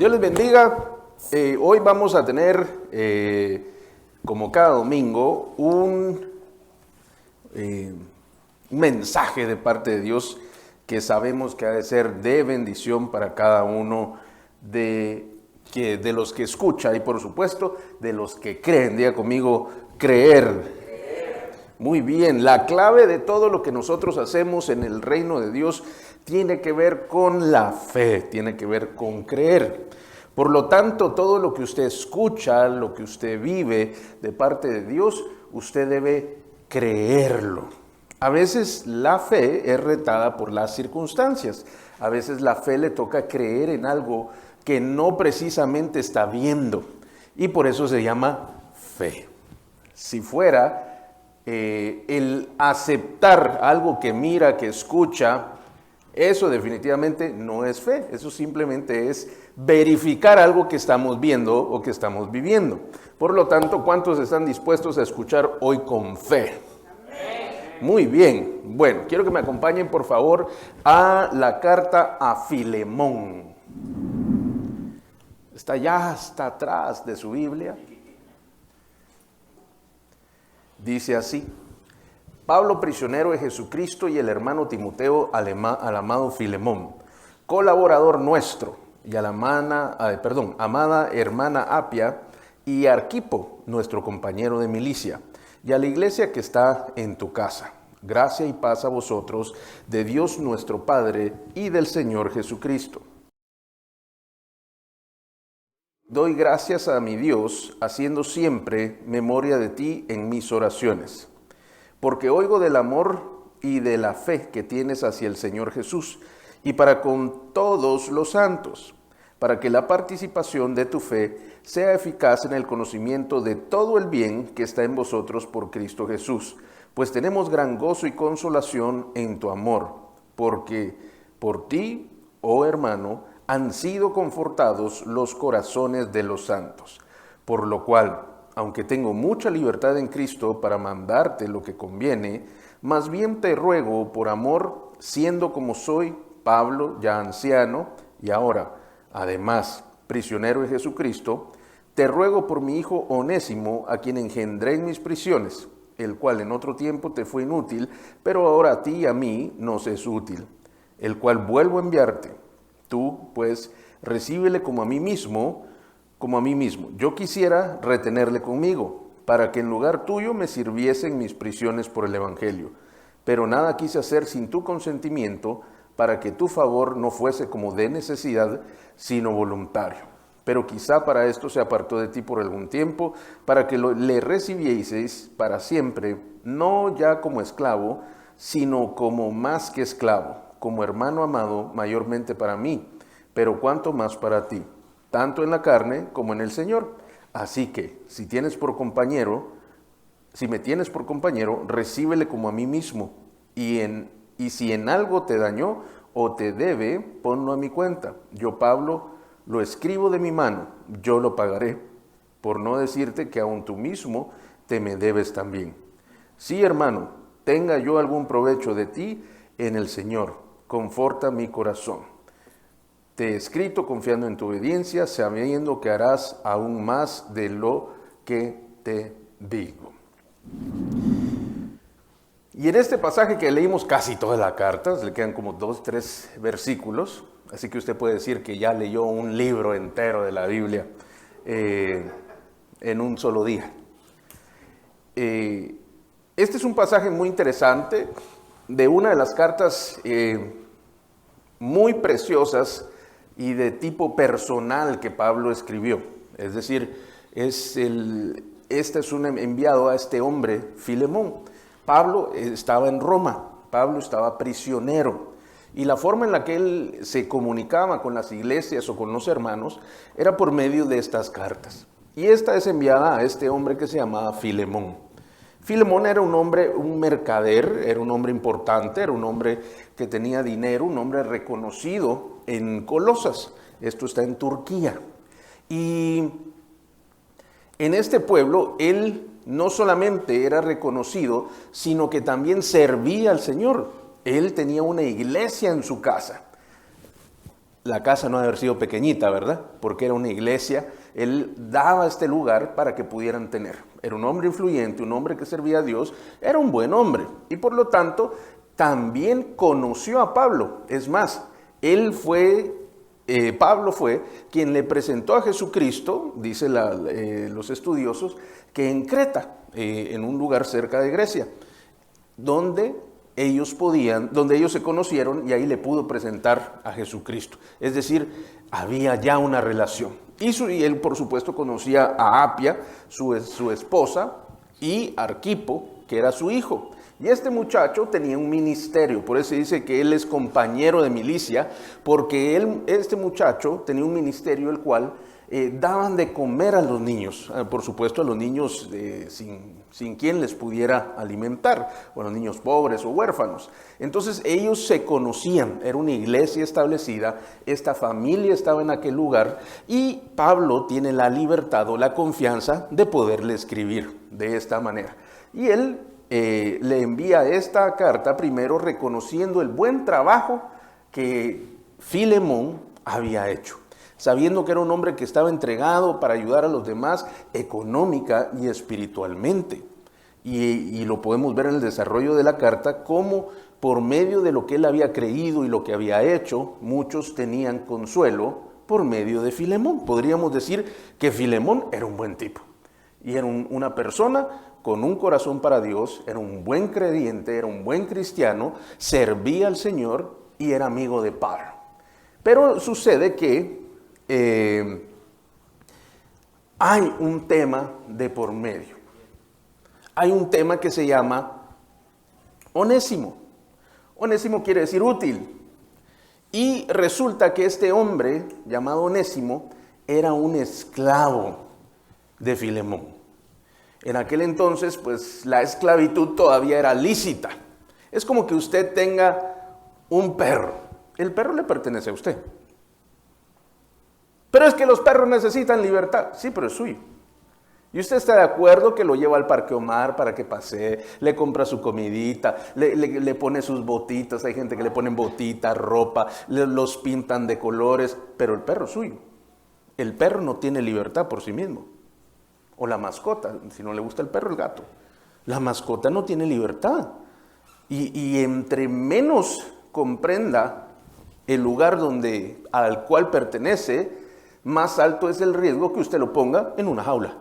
Dios les bendiga. Hoy vamos a tener, como cada domingo, un mensaje de parte de Dios que sabemos que ha de ser de bendición para cada uno de los que escucha y por supuesto de los que creen. Diga conmigo, creer. Muy bien, la clave de todo lo que nosotros hacemos en el reino de Dios tiene que ver con la fe, tiene que ver con creer. Por lo tanto, todo lo que usted escucha, lo que usted vive de parte de Dios, usted debe creerlo. A veces la fe es retada por las circunstancias. A veces la fe le toca creer en algo que no precisamente está viendo. Y por eso se llama fe. Si fuera el aceptar algo que mira, que escucha, eso definitivamente no es fe. Eso simplemente es verificar algo que estamos viendo o que estamos viviendo. Por lo tanto, ¿cuántos están dispuestos a escuchar hoy con fe? Muy bien. Bueno, quiero que me acompañen por favor a la carta a Filemón. Está ya hasta atrás de su Biblia. Dice así: Pablo, prisionero de Jesucristo, y el hermano Timoteo al amado Filemón, colaborador nuestro, y a la amada hermana Apia, y Arquipo, nuestro compañero de milicia, y a la iglesia que está en tu casa. Gracia y paz a vosotros, de Dios nuestro Padre y del Señor Jesucristo. Doy gracias a mi Dios, haciendo siempre memoria de ti en mis oraciones, porque oigo del amor y de la fe que tienes hacia el Señor Jesús, y para con todos los santos, para que la participación de tu fe sea eficaz en el conocimiento de todo el bien que está en vosotros por Cristo Jesús, pues tenemos gran gozo y consolación en tu amor, porque por ti, oh hermano, han sido confortados los corazones de los santos. Por lo cual, aunque tengo mucha libertad en Cristo para mandarte lo que conviene, más bien te ruego por amor, siendo como soy, Pablo, ya anciano, y ahora, además, prisionero de Jesucristo, te ruego por mi hijo Onésimo, a quien engendré en mis prisiones, el cual en otro tiempo te fue inútil, pero ahora a ti y a mí nos es útil, el cual vuelvo a enviarte. Tú, pues, recíbele como a mí mismo. Yo quisiera retenerle conmigo, para que en lugar tuyo me sirviese en mis prisiones por el Evangelio. Pero nada quise hacer sin tu consentimiento, para que tu favor no fuese como de necesidad, sino voluntario. Pero quizá para esto se apartó de ti por algún tiempo, para que le recibieseis para siempre, no ya como esclavo, sino como más que esclavo, como hermano amado, mayormente para mí, pero cuanto más para ti, tanto en la carne como en el Señor. Así que, si me tienes por compañero, recíbele como a mí mismo, y si en algo te dañó o te debe, ponlo a mi cuenta. Yo, Pablo, lo escribo de mi mano, yo lo pagaré, por no decirte que aun tú mismo te me debes también. Sí, hermano, tenga yo algún provecho de ti en el Señor, conforta mi corazón. Te he escrito confiando en tu obediencia, sabiendo que harás aún más de lo que te digo. Y en este pasaje que leímos casi toda la carta, le quedan como 2-3 versículos, así que usted puede decir que ya leyó un libro entero de la Biblia en un solo día. Este es un pasaje muy interesante de una de las cartas muy preciosas y de tipo personal que Pablo escribió. Es decir, este es un enviado a este hombre, Filemón. Pablo estaba en Roma, Pablo estaba prisionero, y la forma en la que él se comunicaba con las iglesias o con los hermanos era por medio de estas cartas. Y esta es enviada a este hombre que se llamaba Filemón. Filemón era un hombre, un mercader, era un hombre importante, era un hombre que tenía dinero, un hombre reconocido en Colosas. Esto está en Turquía. Y en este pueblo él no solamente era reconocido, sino que también servía al Señor. Él tenía una iglesia en su casa. La casa no debe haber sido pequeñita, ¿verdad? Porque era una iglesia. Él daba este lugar para que pudieran tener. Era un hombre influyente, un hombre que servía a Dios, era un buen hombre. Y por lo tanto, también conoció a Pablo. Es más, Pablo fue quien le presentó a Jesucristo, dice los estudiosos, que en Creta, en un lugar cerca de Grecia, donde ellos se conocieron y ahí le pudo presentar a Jesucristo. Es decir, había ya una relación. Y él, por supuesto, conocía a Apia, su esposa, y Arquipo, que era su hijo. Y este muchacho tenía un ministerio, por eso dice que él es compañero de milicia, porque este muchacho tenía un ministerio el cual daban de comer a los niños, por supuesto a los niños sin quien les pudiera alimentar, o a los niños pobres o huérfanos. Entonces ellos se conocían, era una iglesia establecida, esta familia estaba en aquel lugar y Pablo tiene la libertad o la confianza de poderle escribir de esta manera. Y él le envía esta carta primero reconociendo el buen trabajo que Filemón había hecho, sabiendo que era un hombre que estaba entregado para ayudar a los demás económica y espiritualmente. Y lo podemos ver en el desarrollo de la carta, cómo por medio de lo que él había creído y lo que había hecho, muchos tenían consuelo por medio de Filemón. Podríamos decir que Filemón era un buen tipo y era una persona con un corazón para Dios, era un buen creyente, era un buen cristiano, servía al Señor y era amigo de Pablo. Pero sucede que hay un tema de por medio. Hay un tema que se llama Onésimo. Onésimo quiere decir útil. Y resulta que este hombre llamado Onésimo era un esclavo de Filemón. En aquel entonces, pues la esclavitud todavía era lícita. Es como que usted tenga un perro. El perro le pertenece a usted. Pero es que los perros necesitan libertad. Sí, pero es suyo. Y usted está de acuerdo que lo lleva al Parque Omar para que pasee, le compra su comidita, le pone sus botitas. Hay gente que le ponen botitas, ropa, los pintan de colores, pero el perro es suyo. El perro no tiene libertad por sí mismo. O la mascota, si no le gusta el perro, el gato. La mascota no tiene libertad. Y entre menos comprenda el lugar al cual pertenece, más alto es el riesgo que usted lo ponga en una jaula.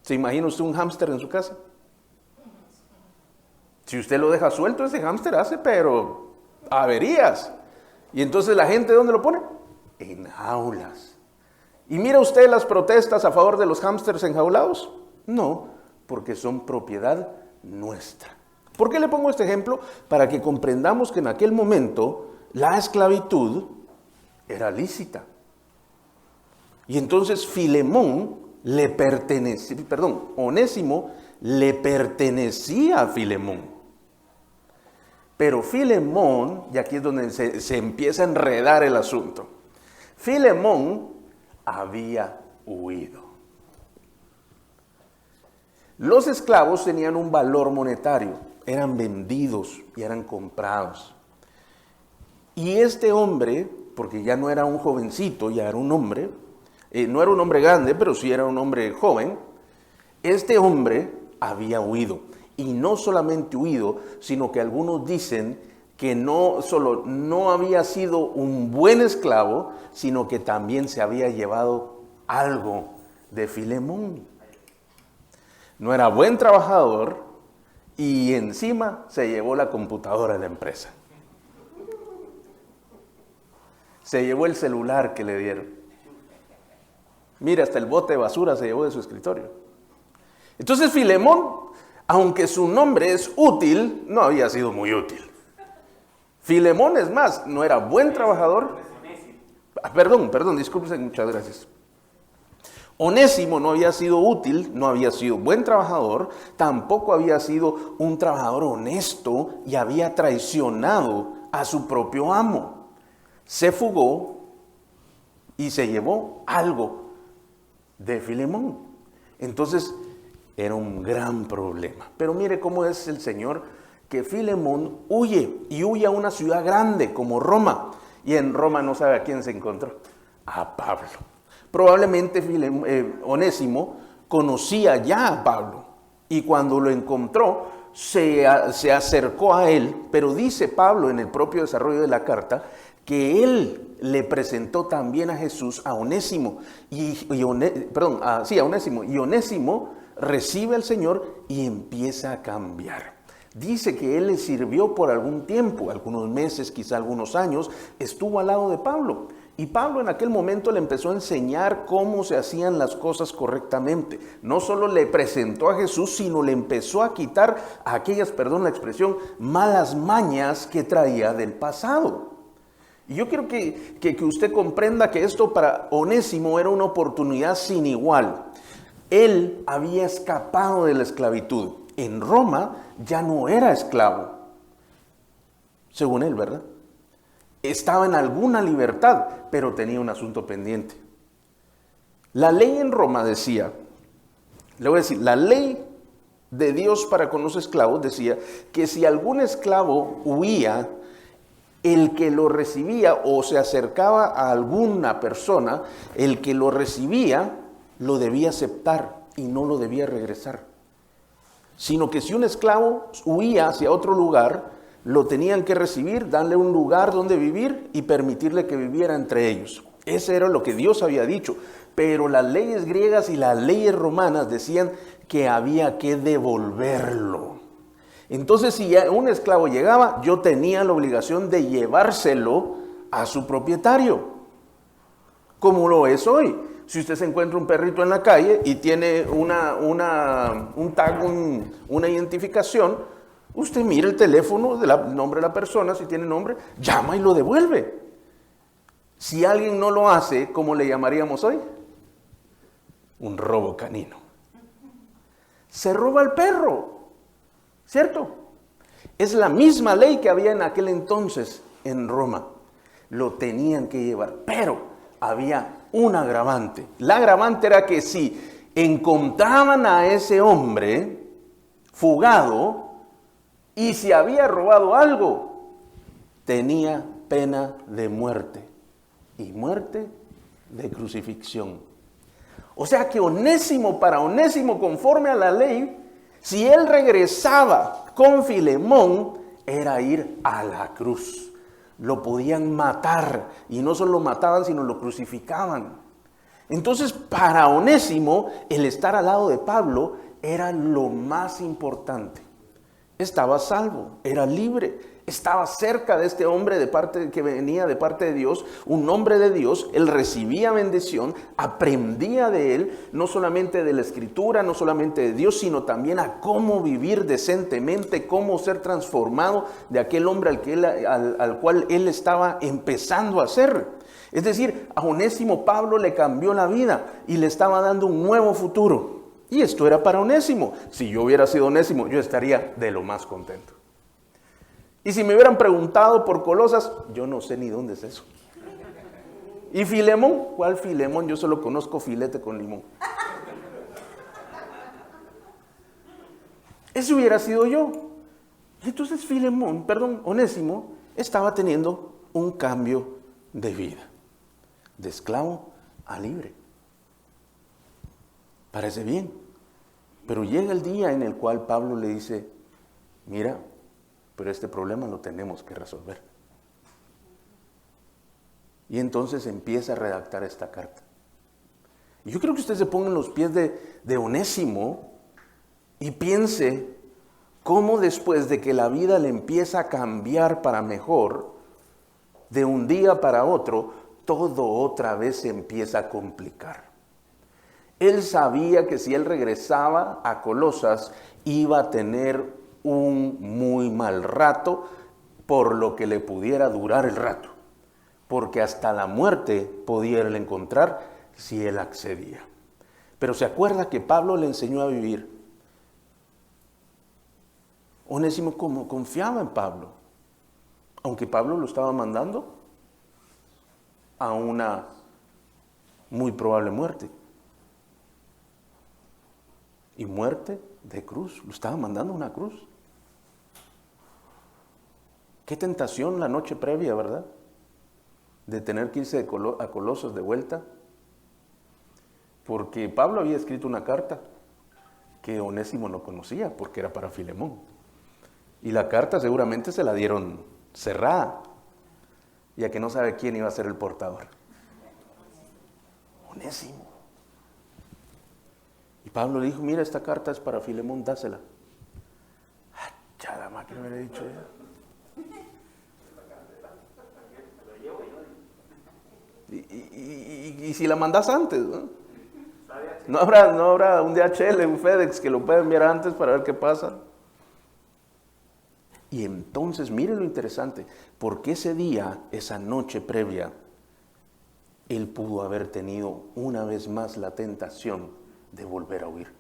¿Se imagina usted un hámster en su casa? Si usted lo deja suelto, ese hámster hace, pero averías. Y entonces la gente, ¿dónde lo pone? En jaulas. ¿Y mira usted las protestas a favor de los hámsters enjaulados? No, porque son propiedad nuestra. ¿Por qué le pongo este ejemplo? Para que comprendamos que en aquel momento la esclavitud era lícita. Y entonces Onésimo le pertenecía a Filemón. Pero Filemón, y aquí es donde se empieza a enredar el asunto, Filemón había huido. Los esclavos tenían un valor monetario, eran vendidos y eran comprados. Y este hombre, porque ya no era un jovencito, ya era un hombre, no era un hombre grande, pero sí era un hombre joven, este hombre había huido. Y no solamente huido, sino que algunos dicen que no solo no había sido un buen esclavo, sino que también se había llevado algo de Filemón. No era buen trabajador y encima se llevó la computadora de la empresa. Se llevó el celular que le dieron. Mira, hasta el bote de basura se llevó de su escritorio. Entonces Filemón, aunque su nombre es útil, no había sido muy útil. Filemón, es más, no era buen trabajador. Perdón, discúlpense, muchas gracias. Onésimo no había sido útil, no había sido buen trabajador, tampoco había sido un trabajador honesto y había traicionado a su propio amo. Se fugó y se llevó algo de Filemón. Entonces era un gran problema. Pero mire cómo es el Señor que Filemón huye y huye a una ciudad grande como Roma. Y en Roma no sabe a quién se encontró, a Pablo. Probablemente Onésimo conocía ya a Pablo y cuando lo encontró se acercó a él, pero dice Pablo en el propio desarrollo de la carta que él le presentó también a Jesús a Onésimo, a Onésimo, y Onésimo recibe al Señor y empieza a cambiar. Dice que él le sirvió por algún tiempo, algunos meses, quizá algunos años, estuvo al lado de Pablo. Y Pablo en aquel momento le empezó a enseñar cómo se hacían las cosas correctamente. No solo le presentó a Jesús, sino le empezó a quitar aquellas, perdón la expresión, malas mañas que traía del pasado. Y yo quiero que usted comprenda que esto para Onésimo era una oportunidad sin igual. Él había escapado de la esclavitud. En Roma ya no era esclavo, según él, ¿verdad? Estaba en alguna libertad, pero tenía un asunto pendiente. La ley en Roma decía, le voy a decir, la ley de Dios para con los esclavos decía que si algún esclavo huía, el que lo recibía o se acercaba a alguna persona, el que lo recibía lo debía aceptar y no lo debía regresar. Sino que si un esclavo huía hacia otro lugar, lo tenían que recibir, darle un lugar donde vivir y permitirle que viviera entre ellos. Ese era lo que Dios había dicho. Pero las leyes griegas y las leyes romanas decían que había que devolverlo. Entonces, si un esclavo llegaba, yo tenía la obligación de llevárselo a su propietario, como lo es hoy. Si usted se encuentra un perrito en la calle y tiene un tag, una identificación, usted mira el teléfono del nombre de la persona, si tiene nombre, llama y lo devuelve. Si alguien no lo hace, ¿cómo le llamaríamos hoy? Un robo canino. Se roba el perro, ¿cierto? Es la misma ley que había en aquel entonces en Roma. Lo tenían que llevar, pero había un agravante. La agravante era que si encontraban a ese hombre fugado y si había robado algo, tenía pena de muerte y muerte de crucifixión. O sea que para Onésimo, conforme a la ley, si él regresaba con Filemón, era ir a la cruz. Lo podían matar, y no solo lo mataban, sino lo crucificaban. Entonces, para Onésimo, el estar al lado de Pablo era lo más importante. Estaba salvo, era libre, estaba cerca de este hombre que venía de parte de Dios, un hombre de Dios. Él recibía bendición, aprendía de él, no solamente de la Escritura, no solamente de Dios, sino también a cómo vivir decentemente, cómo ser transformado de aquel hombre al cual él estaba empezando a ser. Es decir, a Onésimo Pablo le cambió la vida y le estaba dando un nuevo futuro. Y esto era para Onésimo. Si yo hubiera sido Onésimo, yo estaría de lo más contento. Y si me hubieran preguntado por Colosas, yo no sé ni dónde es eso. ¿Y Filemón? ¿Cuál Filemón? Yo solo conozco filete con limón. Ese hubiera sido yo. Entonces Onésimo estaba teniendo un cambio de vida. De esclavo a libre. Parece bien. Pero llega el día en el cual Pablo le dice, mira, pero este problema lo tenemos que resolver. Y entonces empieza a redactar esta carta. Y yo creo que usted se ponga en los pies de Onésimo y piense cómo después de que la vida le empieza a cambiar para mejor, de un día para otro, todo otra vez se empieza a complicar. Él sabía que si él regresaba a Colosas iba a tener un muy mal rato, por lo que le pudiera durar el rato, porque hasta la muerte podía él encontrar si él accedía. Pero se acuerda que Pablo le enseñó a vivir. Onésimo como confiaba en Pablo, aunque Pablo lo estaba mandando a una muy probable muerte. Y muerte de cruz, lo estaba mandando a una cruz. Qué tentación la noche previa, ¿verdad? De tener que irse a Colosas de vuelta. Porque Pablo había escrito una carta que Onésimo no conocía porque era para Filemón. Y la carta seguramente se la dieron cerrada, ya que no sabe quién iba a ser el portador. Onésimo. Y Pablo le dijo, mira, esta carta es para Filemón, dásela. Chada más que me hubiera dicho ella. Y si la mandas antes, ¿no? No habrá un DHL, un FedEx que lo pueda enviar antes para ver qué pasa. Y entonces, miren lo interesante, porque ese día, esa noche previa, él pudo haber tenido una vez más la tentación de volver a huir,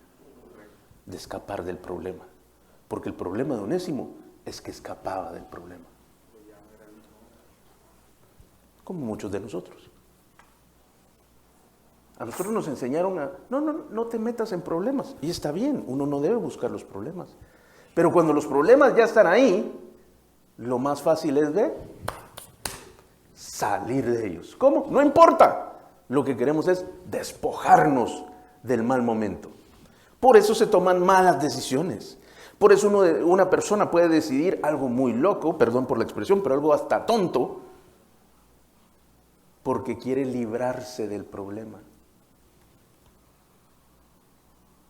de escapar del problema. Porque el problema de Onésimo es que escapaba del problema. Como muchos de nosotros. A nosotros nos enseñaron a, no te metas en problemas. Y está bien, uno no debe buscar los problemas. Pero cuando los problemas ya están ahí, lo más fácil es de salir de ellos. ¿Cómo? No importa. Lo que queremos es despojarnos del mal momento. Por eso se toman malas decisiones. Por eso una persona puede decidir algo muy loco, perdón por la expresión, pero algo hasta tonto, porque quiere librarse del problema.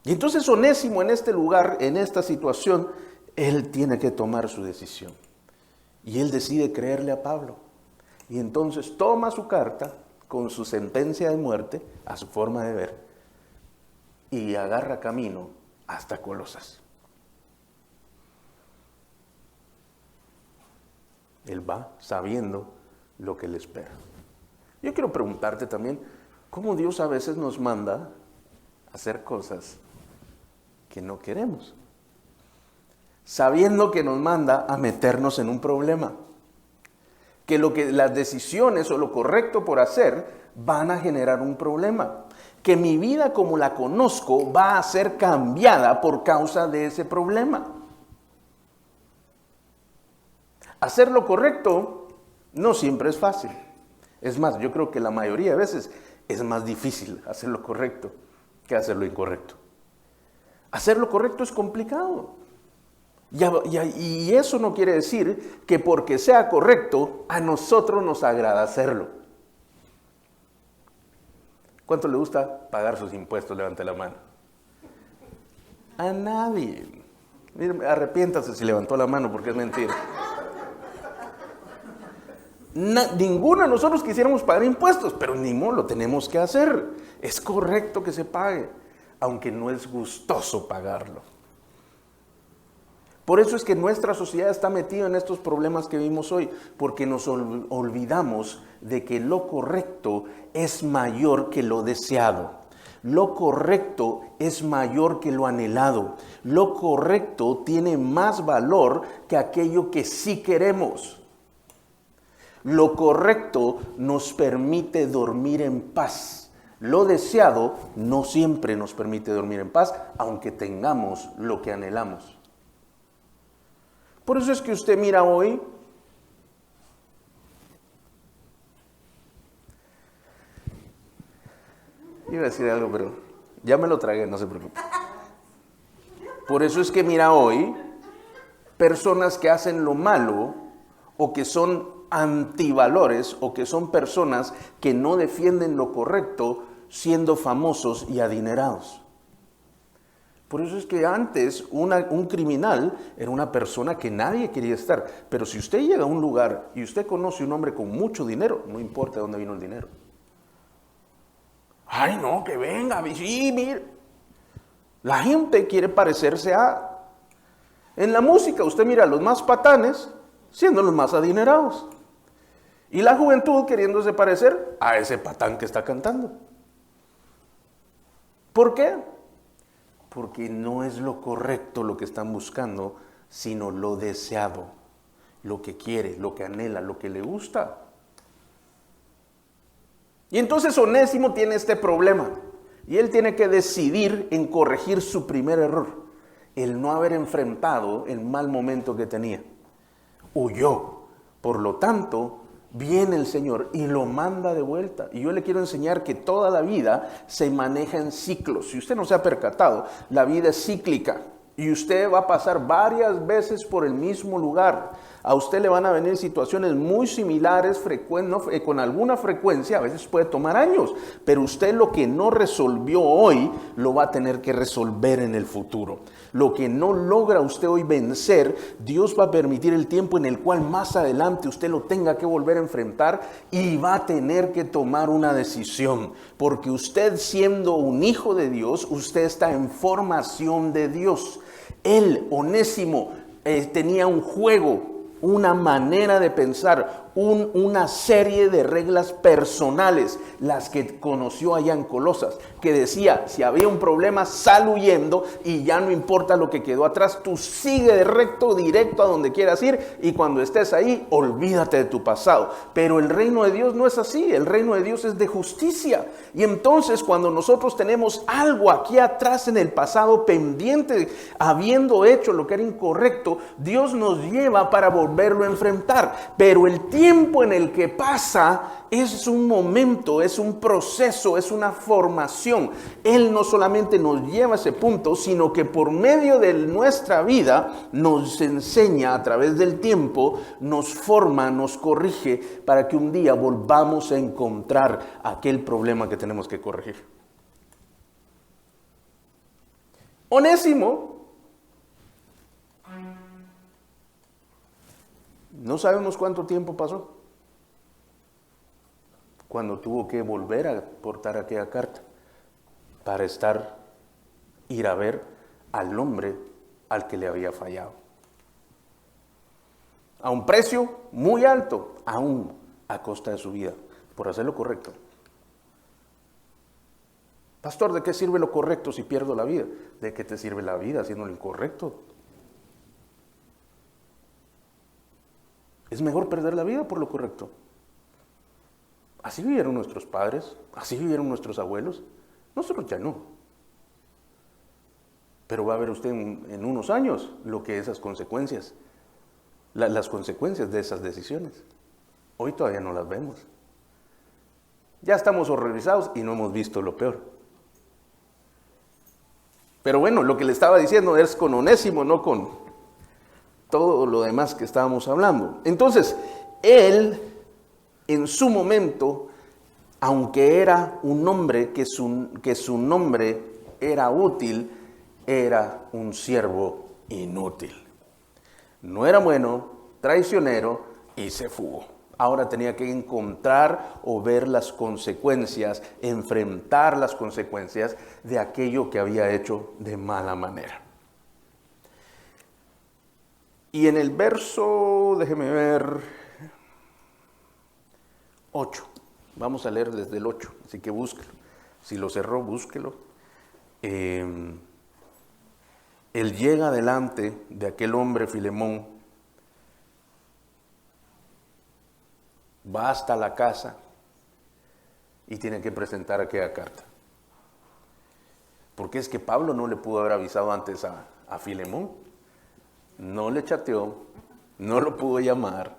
Y entonces Onésimo en este lugar, en esta situación, él tiene que tomar su decisión. Y él decide creerle a Pablo. Y entonces toma su carta con su sentencia de muerte, a su forma de ver, y agarra camino hasta Colosas. Él va sabiendo lo que le espera. Yo quiero preguntarte también, ¿cómo Dios a veces nos manda a hacer cosas que no queremos? Sabiendo que nos manda a meternos en un problema. Que las decisiones o lo correcto por hacer van a generar un problema. Que mi vida como la conozco va a ser cambiada por causa de ese problema. Hacer lo correcto no siempre es fácil. Es más, yo creo que la mayoría de veces es más difícil hacer lo correcto que hacer lo incorrecto. Hacer lo correcto es complicado. Y eso no quiere decir que porque sea correcto, a nosotros nos agrada hacerlo. ¿Cuánto le gusta pagar sus impuestos? Levante la mano. A nadie. Mire, arrepiéntase si levantó la mano porque es mentira. Ninguno de nosotros quisiéramos pagar impuestos, pero ni modo, lo tenemos que hacer. Es correcto que se pague, aunque no es gustoso pagarlo. Por eso es que nuestra sociedad está metida en estos problemas que vimos hoy, porque nos olvidamos de que lo correcto es mayor que lo deseado. Lo correcto es mayor que lo anhelado. Lo correcto tiene más valor que aquello que sí queremos. Lo correcto nos permite dormir en paz. Lo deseado no siempre nos permite dormir en paz, aunque tengamos lo que anhelamos. Por eso es que usted mira hoy, iba a decir algo, pero ya me lo tragué, no se preocupe. Por eso es que mira hoy personas que hacen lo malo o que son antivalores o que son personas que no defienden lo correcto siendo famosos y adinerados. Por eso es que antes un criminal era una persona que nadie quería estar. Pero si usted llega a un lugar y usted conoce un hombre con mucho dinero, no importa de dónde vino el dinero. Ay, no, que venga, sí, mire. La gente quiere parecerse a... En la música usted mira a los más patanes siendo los más adinerados. Y la juventud queriéndose parecer a ese patán que está cantando. ¿Por qué? Porque no es lo correcto lo que están buscando, sino lo deseado, lo que quiere, lo que anhela, lo que le gusta. Y entonces Onésimo tiene este problema, y él tiene que decidir en corregir su primer error, el no haber enfrentado el mal momento que tenía. Huyó, Por lo tanto, viene el Señor y lo manda de vuelta. Y yo le quiero enseñar que toda la vida se maneja en ciclos. Si usted no se ha percatado, la vida es cíclica. Y usted va a pasar varias veces por el mismo lugar. A usted le van a venir situaciones muy similares, con alguna frecuencia, a veces puede tomar años. Pero usted lo que no resolvió hoy, lo va a tener que resolver en el futuro. Lo que no logra usted hoy vencer, Dios va a permitir el tiempo en el cual más adelante usted lo tenga que volver a enfrentar y va a tener que tomar una decisión. Porque usted, siendo un hijo de Dios, usted está en formación de Dios. Él, Onésimo, tenía un juego, una manera de pensar, una serie de reglas personales, las que conoció allá en Colosas, que decía, si había un problema, sal huyendo y ya no importa lo que quedó atrás, tú sigue directo a donde quieras ir, y cuando estés ahí, olvídate de tu pasado. Pero el reino de Dios no es así, el reino de Dios es de justicia. Y entonces cuando nosotros tenemos algo aquí atrás en el pasado pendiente, habiendo hecho lo que era incorrecto, Dios nos lleva para volverlo a enfrentar. Pero el tiempo en el que pasa es un momento, es un proceso, es una formación. Él no solamente nos lleva a ese punto, sino que por medio de nuestra vida nos enseña a través del tiempo, nos forma, nos corrige para que un día volvamos a encontrar aquel problema que tenemos que corregir. Onésimo, no sabemos cuánto tiempo pasó cuando tuvo que volver a portar aquella carta para ir a ver al hombre al que le había fallado. A un precio muy alto, aún a costa de su vida, por hacer lo correcto. Pastor, ¿de qué sirve lo correcto si pierdo la vida? ¿De qué te sirve la vida haciendo lo incorrecto? Es mejor perder la vida por lo correcto. Así vivieron nuestros padres, así vivieron nuestros abuelos. Nosotros ya no. Pero va a ver usted en unos años lo que esas consecuencias, las consecuencias de esas decisiones. Hoy todavía no las vemos. Ya estamos horrorizados y no hemos visto lo peor. Pero bueno, lo que le estaba diciendo es con Onésimo, no con todo lo demás que estábamos hablando. Entonces, él, en su momento, aunque era un hombre que su nombre era útil, era un siervo inútil. No era bueno, traicionero y se fugó. Ahora tenía que encontrar o ver las consecuencias, enfrentar las consecuencias de aquello que había hecho de mala manera. Y en el verso, déjeme ver, 8. Vamos a leer desde el 8, así que búsquelo. Si lo cerró, búsquelo. Él llega delante de aquel hombre, Filemón, va hasta la casa y tiene que presentar aquella carta. Porque es que Pablo no le pudo haber avisado antes a Filemón. No le chateó, no lo pudo llamar,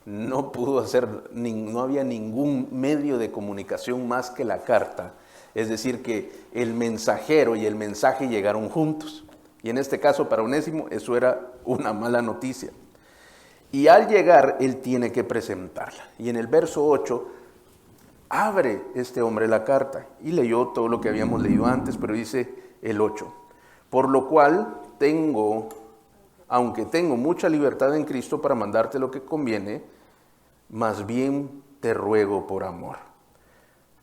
no pudo hacer, no había ningún medio de comunicación más que la carta. Es decir, que el mensajero y el mensaje llegaron juntos. Y en este caso, para Onésimo, eso era una mala noticia. Y al llegar, él tiene que presentarla. Y en el verso 8, abre este hombre la carta y leyó todo lo que habíamos leído antes, pero dice el 8. Por lo cual aunque tengo mucha libertad en Cristo para mandarte lo que conviene, más bien te ruego por amor.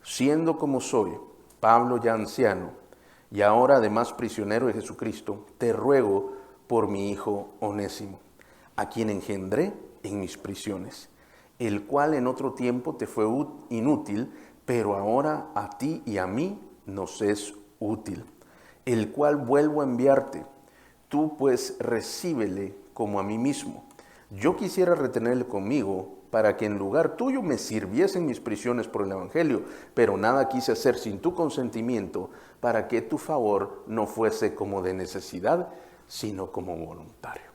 Siendo como soy, Pablo ya anciano, y ahora además prisionero de Jesucristo, te ruego por mi hijo Onésimo, a quien engendré en mis prisiones, el cual en otro tiempo te fue inútil, pero ahora a ti y a mí nos es útil, el cual vuelvo a enviarte. Tú pues recíbele como a mí mismo. Yo quisiera retenerle conmigo para que en lugar tuyo me sirviesen mis prisiones por el Evangelio, pero nada quise hacer sin tu consentimiento, para que tu favor no fuese como de necesidad, sino como voluntario.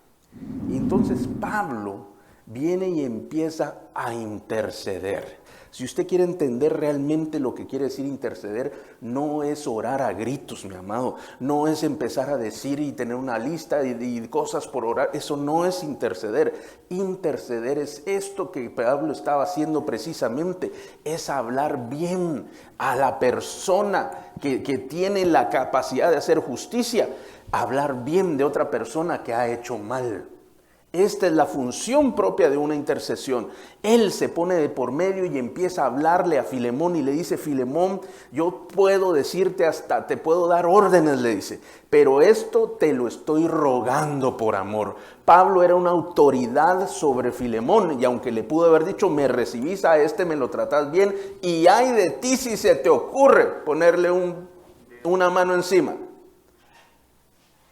Y entonces Pablo viene y empieza a interceder. Si usted quiere entender realmente lo que quiere decir interceder, no es orar a gritos, mi amado. No es empezar a decir y tener una lista y cosas por orar. Eso no es interceder. Interceder es esto que Pablo estaba haciendo precisamente. Es hablar bien a la persona que tiene la capacidad de hacer justicia. Hablar bien de otra persona que ha hecho mal. Esta es la función propia de una intercesión. Él se pone de por medio y empieza a hablarle a Filemón y le dice: Filemón, yo puedo decirte hasta, te puedo dar órdenes, le dice, pero esto te lo estoy rogando por amor. Pablo era una autoridad sobre Filemón y aunque le pudo haber dicho: me recibís a este, me lo tratás bien, y ay de ti si se te ocurre ponerle una mano encima.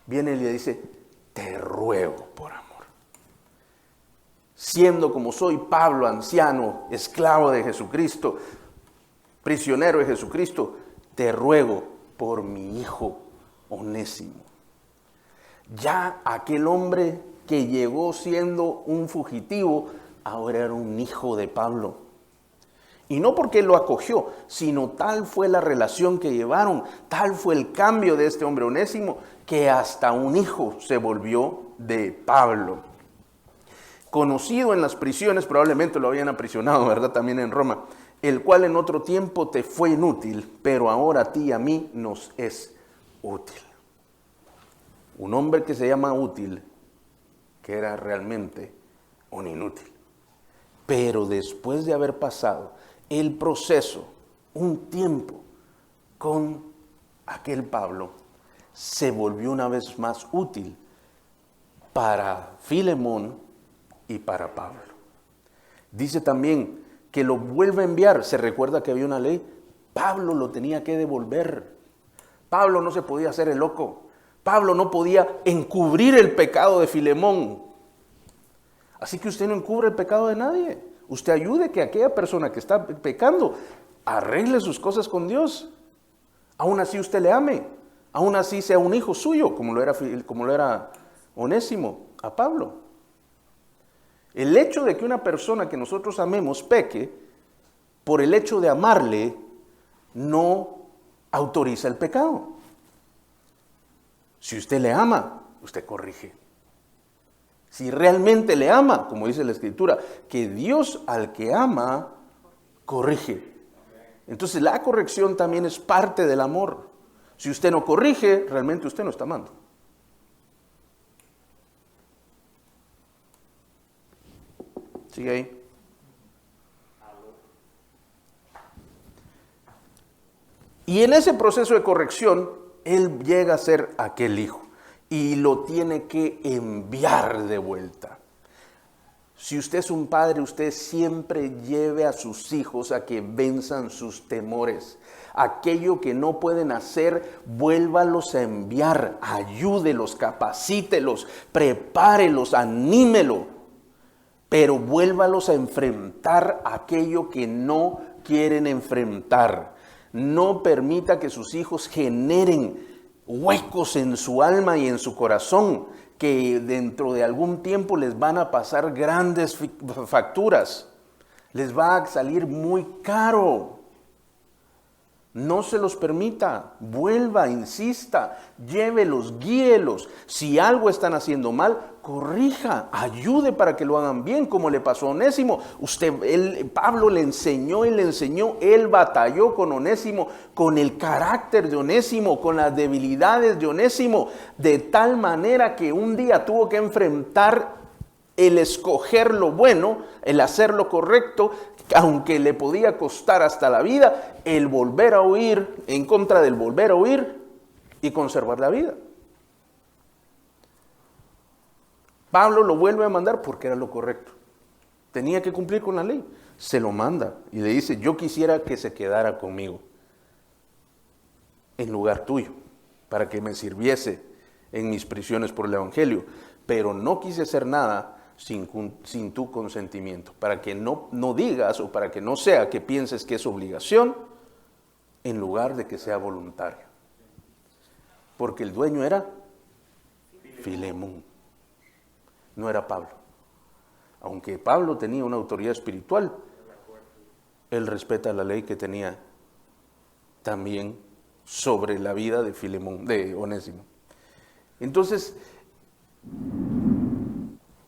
Viene y le dice: te ruego por amor. Siendo como soy, Pablo, anciano, esclavo de Jesucristo, prisionero de Jesucristo, te ruego por mi hijo Onésimo. Ya aquel hombre que llegó siendo un fugitivo, ahora era un hijo de Pablo. Y no porque él lo acogió, sino tal fue la relación que llevaron, tal fue el cambio de este hombre Onésimo, que hasta un hijo se volvió de Pablo. Conocido en las prisiones, probablemente lo habían aprisionado, ¿verdad? También en Roma, el cual en otro tiempo te fue inútil, pero ahora a ti y a mí nos es útil. Un hombre que se llama útil, que era realmente un inútil. Pero después de haber pasado el proceso, un tiempo con aquel Pablo, se volvió una vez más útil para Filemón y para Pablo. Dice también que lo vuelve a enviar. Se recuerda que había una ley. Pablo lo tenía que devolver. Pablo no se podía hacer el loco. Pablo no podía encubrir el pecado de Filemón. Así que usted no encubre el pecado de nadie. Usted ayude que aquella persona que está pecando arregle sus cosas con Dios. Aún así usted le ame. Aún así sea un hijo suyo, como lo era Onésimo a Pablo. El hecho de que una persona que nosotros amemos peque, por el hecho de amarle, no autoriza el pecado. Si usted le ama, usted corrige. Si realmente le ama, como dice la Escritura, que Dios al que ama, corrige. Entonces la corrección también es parte del amor. Si usted no corrige, realmente usted no está amando. Sigue ahí. Y en ese proceso de corrección, él llega a ser aquel hijo y lo tiene que enviar de vuelta. Si usted es un padre, usted siempre lleve a sus hijos a que venzan sus temores. Aquello que no pueden hacer, vuélvalos a enviar, ayúdelos, capacítelos, prepárelos, anímelo. Pero vuélvalos a enfrentar aquello que no quieren enfrentar. No permita que sus hijos generen huecos en su alma y en su corazón, que dentro de algún tiempo les van a pasar grandes facturas. Les va a salir muy caro. No se los permita, vuelva, insista, llévelos, guíelos. Si algo están haciendo mal, corrija, ayude para que lo hagan bien, como le pasó a Onésimo. Pablo le enseñó, él batalló con Onésimo, con el carácter de Onésimo, con las debilidades de Onésimo, de tal manera que un día tuvo que enfrentar el escoger lo bueno, el hacer lo correcto, aunque le podía costar hasta la vida, el volver a huir, en contra del volver a huir y conservar la vida. Pablo lo vuelve a mandar porque era lo correcto. Tenía que cumplir con la ley. Se lo manda y le dice: yo quisiera que se quedara conmigo en lugar tuyo, para que me sirviese en mis prisiones por el evangelio. Pero no quise hacer nada sin tu consentimiento, para que no digas, o para que no sea que pienses que es obligación, en lugar de que sea voluntario. Porque el dueño era Filemón, no era Pablo. aunque Pablo tenía una autoridad espiritual, él respeta la ley que tenía también sobre la vida de Filemón, de Onésimo. Entonces,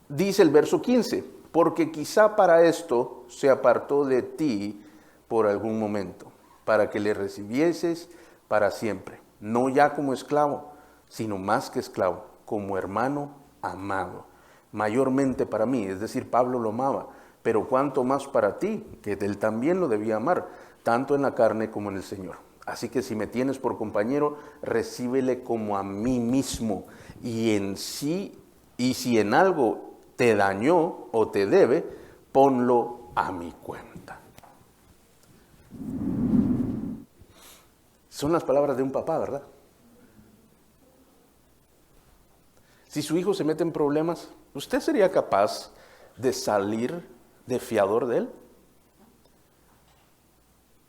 dice el verso 15, porque quizá para esto se apartó de ti por algún momento, para que le recibieses para siempre, no ya como esclavo, sino más que esclavo, como hermano amado, mayormente para mí, es decir, Pablo lo amaba, pero cuánto más para ti, que él también lo debía amar, tanto en la carne como en el Señor. Así que si me tienes por compañero, recíbele como a mí mismo, y si en algo te dañó o te debe, ponlo a mi cuenta. Son las palabras de un papá, ¿verdad? Si su hijo se mete en problemas, ¿usted sería capaz de salir de fiador de él?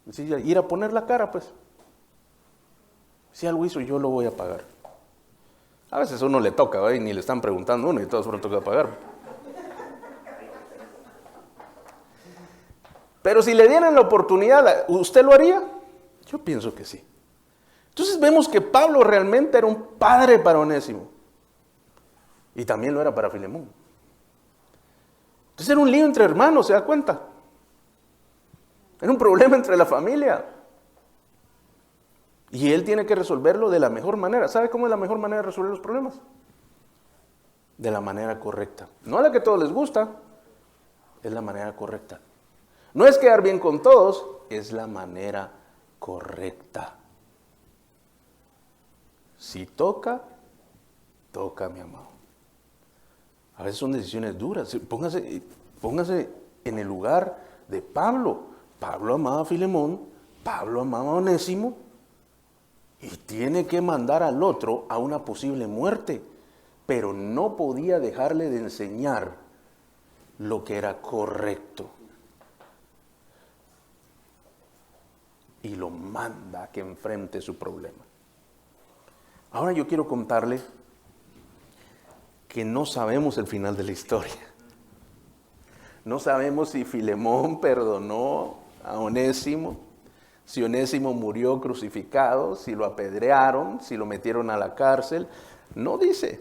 Es decir, ir a poner la cara, pues. Si algo hizo, yo lo voy a pagar. A veces a uno le toca, ¿verdad? Y ni le están preguntando a uno y todos pronto toca pagar. Pero si le dieran la oportunidad, ¿usted lo haría? Yo pienso que sí. Entonces vemos que Pablo realmente era un padre para Onésimo. Y también lo era para Filemón. Entonces era un lío entre hermanos, ¿se da cuenta? Era un problema entre la familia. Y él tiene que resolverlo de la mejor manera. ¿Sabe cómo es la mejor manera de resolver los problemas? De la manera correcta. No a la que a todos les gusta, es la manera correcta. No es quedar bien con todos, es la manera correcta. Si toca, toca, mi amado. A veces son decisiones duras. Póngase en el lugar de Pablo. Pablo amaba a Filemón, Pablo amaba a Onésimo, y tiene que mandar al otro a una posible muerte, pero no podía dejarle de enseñar lo que era correcto. Y lo manda a que enfrente su problema. Ahora yo quiero contarle que no sabemos el final de la historia. No sabemos si Filemón perdonó a Onésimo, si Onésimo murió crucificado, si lo apedrearon, si lo metieron a la cárcel. No dice.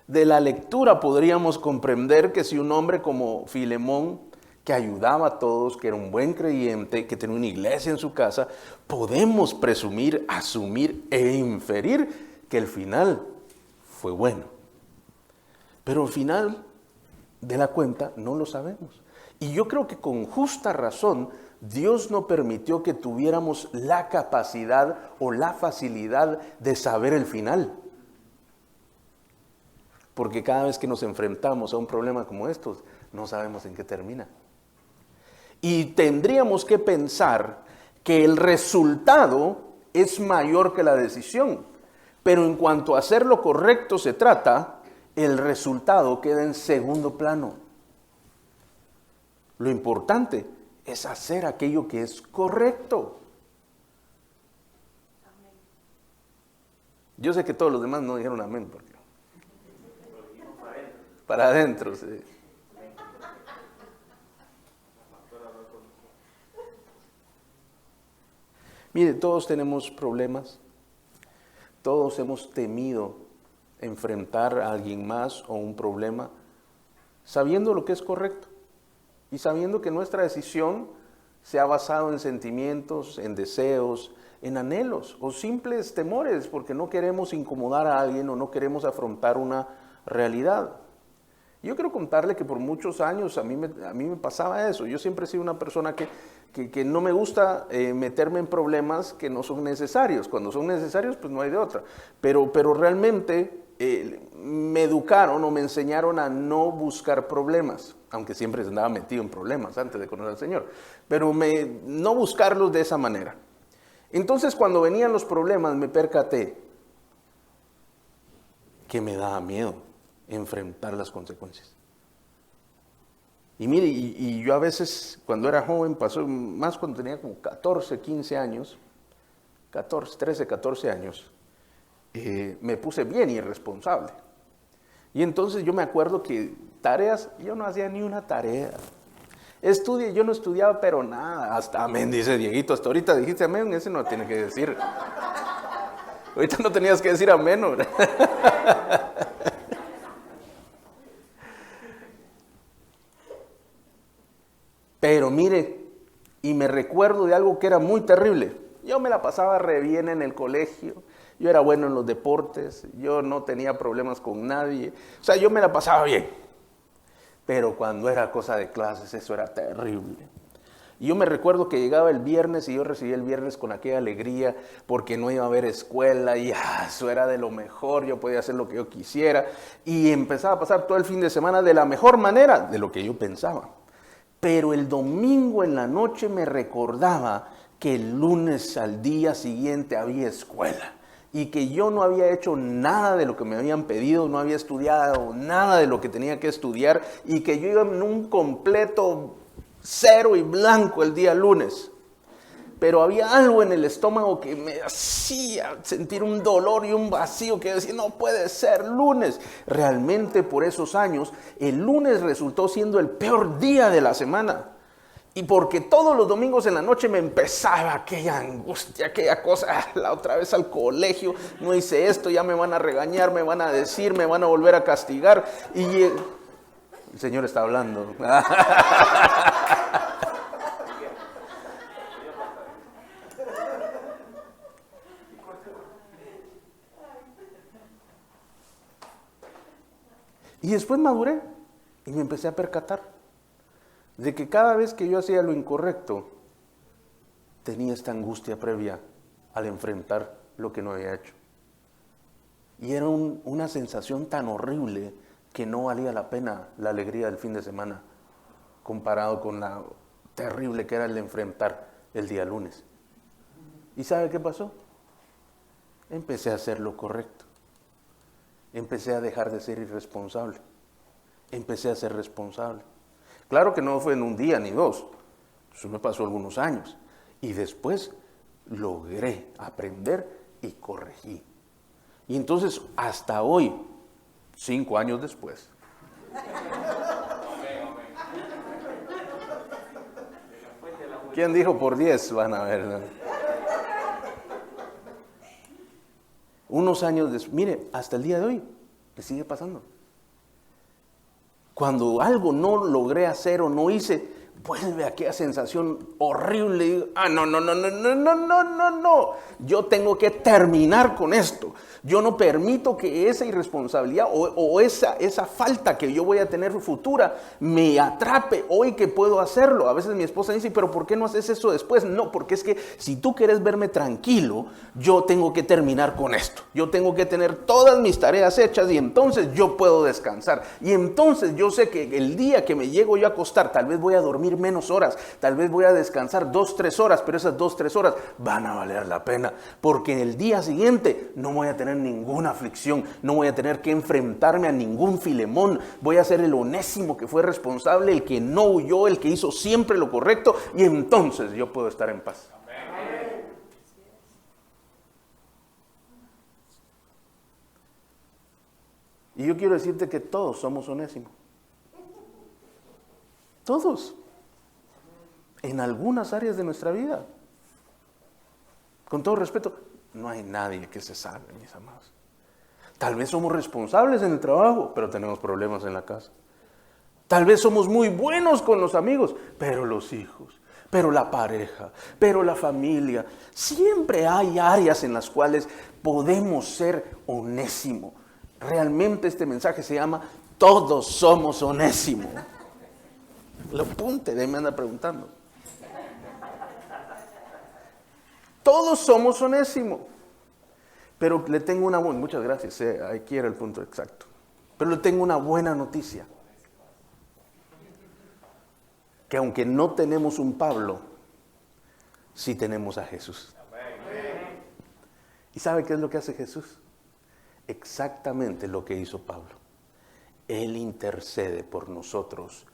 De la lectura podríamos comprender que si un hombre como Filemón, que ayudaba a todos, que era un buen creyente, que tenía una iglesia en su casa, podemos presumir, asumir e inferir que el final fue bueno. Pero al final de la cuenta no lo sabemos. Y yo creo que con justa razón Dios no permitió que tuviéramos la capacidad o la facilidad de saber el final. Porque cada vez que nos enfrentamos a un problema como estos, no sabemos en qué termina. Y tendríamos que pensar que el resultado es mayor que la decisión. Pero en cuanto a hacer lo correcto se trata, el resultado queda en segundo plano. Lo importante es hacer aquello que es correcto. Yo sé que todos los demás no dijeron amén, porque para adentro, sí. Mire, todos tenemos problemas, todos hemos temido enfrentar a alguien más o un problema, sabiendo lo que es correcto y sabiendo que nuestra decisión se ha basado en sentimientos, en deseos, en anhelos o simples temores, porque no queremos incomodar a alguien o no queremos afrontar una realidad. Yo quiero contarle que por muchos años a mí me pasaba eso. Yo siempre he sido una persona que no me gusta meterme en problemas que no son necesarios. Cuando son necesarios, pues no hay de otra. Pero realmente me educaron o me enseñaron a no buscar problemas, aunque siempre andaba metido en problemas antes de conocer al Señor. Pero no buscarlos de esa manera. Entonces, cuando venían los problemas, me percaté que me daba miedo enfrentar las consecuencias. Y mire, y yo a veces, cuando era joven, pasó más cuando tenía como 14, 15 años, 13, 14 años, me puse bien irresponsable. Y entonces yo me acuerdo que tareas, yo no hacía ni una tarea. Estudie, yo no estudiaba, pero nada. Hasta amén, dice Dieguito. Hasta ahorita dijiste amén, ese no tiene que decir. Ahorita no tenías que decir amén, ¿verdad? Pero mire, y me recuerdo de algo que era muy terrible. Yo me la pasaba re bien en el colegio, yo era bueno en los deportes, yo no tenía problemas con nadie. O sea, yo me la pasaba bien. Pero cuando era cosa de clases, eso era terrible. Y yo me recuerdo que llegaba el viernes y yo recibía el viernes con aquella alegría porque no iba a haber escuela y eso era de lo mejor, yo podía hacer lo que yo quisiera. Y empezaba a pasar todo el fin de semana de la mejor manera de lo que yo pensaba. Pero el domingo en la noche me recordaba que el lunes al día siguiente había escuela y que yo no había hecho nada de lo que me habían pedido, no había estudiado nada de lo que tenía que estudiar y que yo iba en un completo cero y blanco el día lunes. Pero había algo en el estómago que me hacía sentir un dolor y un vacío que decía, no puede ser lunes. Realmente por esos años, el lunes resultó siendo el peor día de la semana. Y porque todos los domingos en la noche me empezaba aquella angustia, aquella cosa, la otra vez al colegio, no hice esto, ya me van a regañar, me van a decir, me van a volver a castigar. Y el Señor está hablando. Y después maduré y me empecé a percatar de que cada vez que yo hacía lo incorrecto, tenía esta angustia previa al enfrentar lo que no había hecho. Y era una sensación tan horrible que no valía la pena la alegría del fin de semana comparado con la terrible que era el enfrentar el día lunes. ¿Y sabe qué pasó? Empecé a hacer lo correcto. Empecé a dejar de ser irresponsable. Empecé a ser responsable. Claro que no fue en un día ni dos. Eso me pasó algunos años. Y después logré aprender y corregí. Y entonces hasta hoy, 5 años después. ¿Quién dijo por 10? Van a ver. Unos años después, mire, hasta el día de hoy, me sigue pasando. Cuando algo no logré hacer o no hice, vuelve aquella sensación horrible. No. Yo tengo que terminar con esto. Yo no permito que esa irresponsabilidad o esa falta que yo voy a tener futura me atrape hoy que puedo hacerlo. A veces mi esposa dice, pero ¿por qué no haces eso después? No, porque es que si tú quieres verme tranquilo, yo tengo que terminar con esto. Yo tengo que tener todas mis tareas hechas y entonces yo puedo descansar. Y entonces yo sé que el día que me llego yo a acostar, tal vez voy a dormir menos horas, tal vez voy a descansar 2-3 horas, pero esas 2-3 horas van a valer la pena, porque el día siguiente no voy a tener ninguna aflicción, no voy a tener que enfrentarme a ningún Filemón, voy a ser el Onésimo que fue responsable, el que no huyó, el que hizo siempre lo correcto, y entonces yo puedo estar en paz. Amén. Y yo quiero decirte que todos somos Onésimo. Todos. En algunas áreas de nuestra vida. Con todo respeto, no hay nadie que se salve, mis amados. Tal vez somos responsables en el trabajo, pero tenemos problemas en la casa. Tal vez somos muy buenos con los amigos, pero los hijos, pero la pareja, pero la familia. Siempre hay áreas en las cuales podemos ser Onésimo. Realmente este mensaje se llama Todos somos Onésimo. Lo apunte, de ahí me anda preguntando. Todos somos Onésimo. Pero le tengo una buena, muchas gracias, aquí era el punto exacto. Pero le tengo una buena noticia. Que aunque no tenemos un Pablo, sí tenemos a Jesús. ¿Y sabe qué es lo que hace Jesús? Exactamente lo que hizo Pablo. Él intercede por nosotros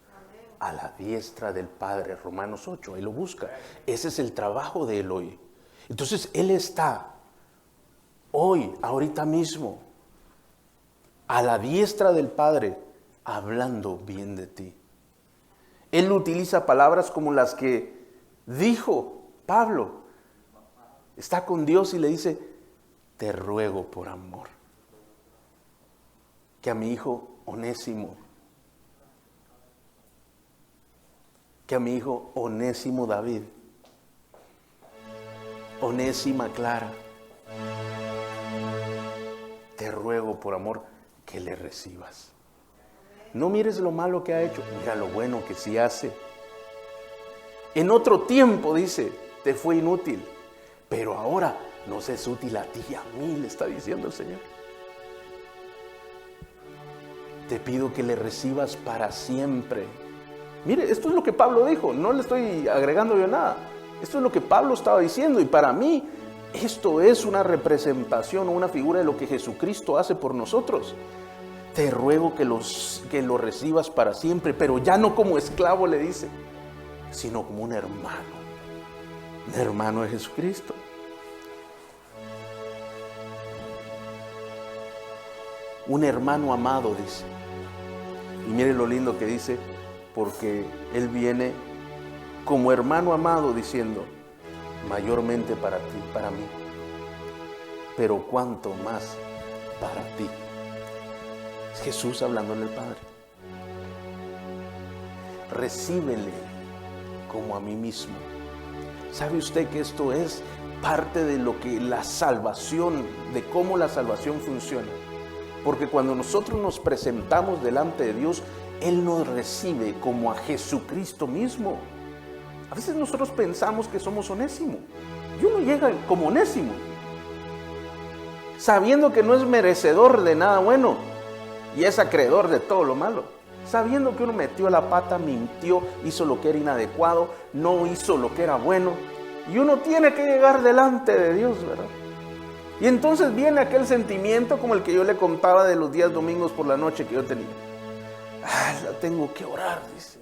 a la diestra del Padre, Romanos 8, ahí lo busca. Ese es el trabajo de él hoy. Entonces él está hoy, ahorita mismo, a la diestra del Padre, hablando bien de ti. Él utiliza palabras como las que dijo Pablo. Está con Dios y le dice, te ruego por amor, que a mi hijo Onésimo, David, Onésima Clara, te ruego por amor que le recibas. No mires lo malo que ha hecho, mira lo bueno que sí hace. En otro tiempo, dice, te fue inútil, pero ahora nos es útil a ti y a mí, le está diciendo el Señor. Te pido que le recibas para siempre. Mire, esto es lo que Pablo dijo, no le estoy agregando yo nada. Esto es lo que Pablo estaba diciendo y para mí esto es una representación o una figura de lo que Jesucristo hace por nosotros. Te ruego que lo recibas para siempre, pero ya no como esclavo, le dice, sino como un hermano de Jesucristo. Un hermano amado, dice. Y mire lo lindo que dice, porque Él viene como hermano amado diciendo, mayormente para ti, para mí, pero cuánto más para ti. Es Jesús hablándole al Padre. Recíbele como a mí mismo. ¿Sabe usted que esto es parte de lo que la salvación, de cómo la salvación funciona? Porque cuando nosotros nos presentamos delante de Dios, Él nos recibe como a Jesucristo mismo. A veces nosotros pensamos que somos Onésimo. Y uno llega como Onésimo, sabiendo que no es merecedor de nada bueno y es acreedor de todo lo malo. Sabiendo que uno metió la pata, mintió, hizo lo que era inadecuado, no hizo lo que era bueno. Y uno tiene que llegar delante de Dios, ¿verdad? Y entonces viene aquel sentimiento como el que yo le contaba de los días domingos por la noche que yo tenía. La tengo que orar, dice.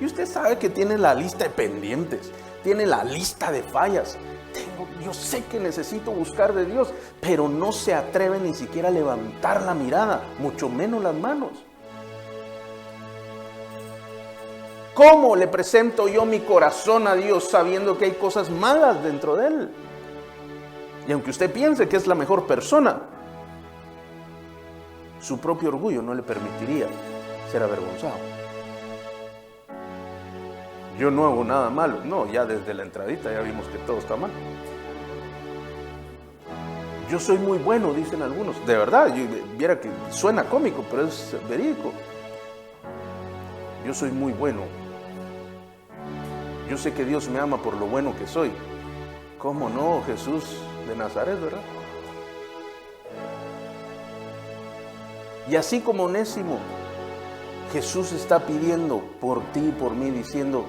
Y usted sabe que tiene la lista de pendientes, tiene la lista de fallas. Yo sé que necesito buscar de Dios, pero no se atreve ni siquiera a levantar la mirada, mucho menos las manos. ¿Cómo le presento yo mi corazón a Dios sabiendo que hay cosas malas dentro de él? Y aunque usted piense que es la mejor persona, su propio orgullo no le permitiría ser avergonzado. Yo no hago nada malo. No, ya desde la entradita ya vimos que todo está mal. Yo soy muy bueno, dicen algunos. De verdad, viera que suena cómico, pero es verídico. Yo soy muy bueno. Yo sé que Dios me ama por lo bueno que soy. ¿Cómo no? Jesús de Nazaret, ¿verdad? Y así como Onésimo, Jesús está pidiendo por ti y por mí, diciendo,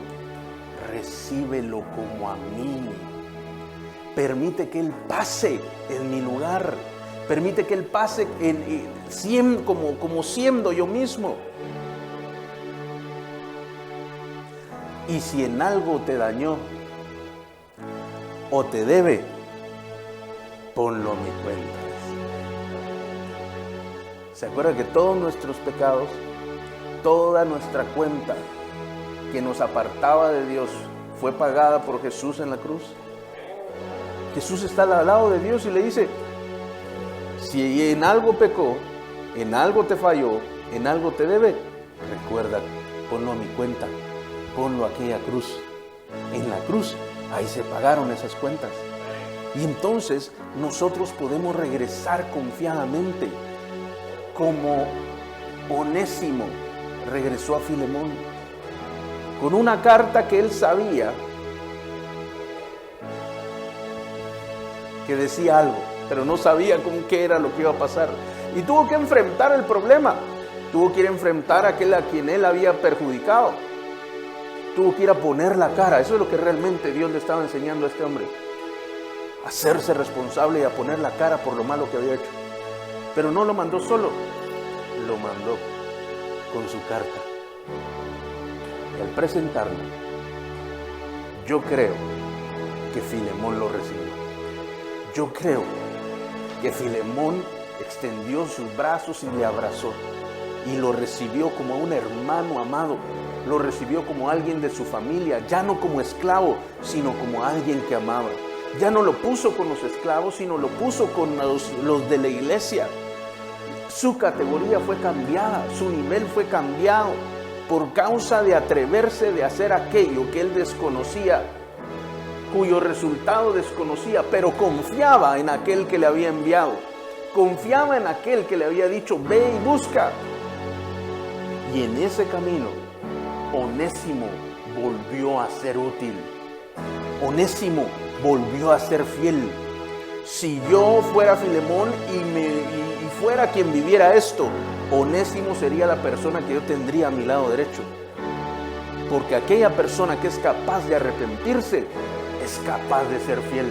recíbelo como a mí. Permite que Él pase en mi lugar. Permite que Él pase como siendo yo mismo. Y si en algo te dañó o te debe, ponlo a mi cuenta. ¿Se acuerda que todos nuestros pecados, toda nuestra cuenta que nos apartaba de Dios fue pagada por Jesús en la cruz? Jesús está al lado de Dios y le dice, si en algo pecó, en algo te falló, en algo te debe, recuerda, ponlo a mi cuenta, ponlo a aquella cruz. En la cruz, ahí se pagaron esas cuentas. Y entonces nosotros podemos regresar confiadamente, como Onésimo regresó a Filemón, con una carta que él sabía que decía algo, pero no sabía qué era lo que iba a pasar. Y tuvo que enfrentar el problema, tuvo que ir a enfrentar a aquel a quien él había perjudicado, tuvo que ir a poner la cara. Eso es lo que realmente Dios le estaba enseñando a este hombre, a hacerse responsable y a poner la cara por lo malo que había hecho. Pero no lo mandó solo, lo mandó con su carta. Y al presentarla, yo creo que Filemón lo recibió. Yo creo que Filemón extendió sus brazos y le abrazó. y lo recibió como un hermano amado, lo recibió como alguien de su familia, ya no como esclavo, sino como alguien que amaba. Ya no lo puso con los esclavos, sino lo puso con los de la iglesia. Su categoría fue cambiada, su nivel fue cambiado por causa de atreverse de hacer aquello que él desconocía, cuyo resultado desconocía, pero confiaba en aquel que le había enviado. Confiaba en aquel que le había dicho, ve y busca. Y en ese camino, Onésimo volvió a ser útil. Onésimo volvió a ser fiel. Si yo fuera Filemón y fuera quien viviera esto, Onésimo sería la persona que yo tendría a mi lado derecho. Porque aquella persona que es capaz de arrepentirse, es capaz de ser fiel.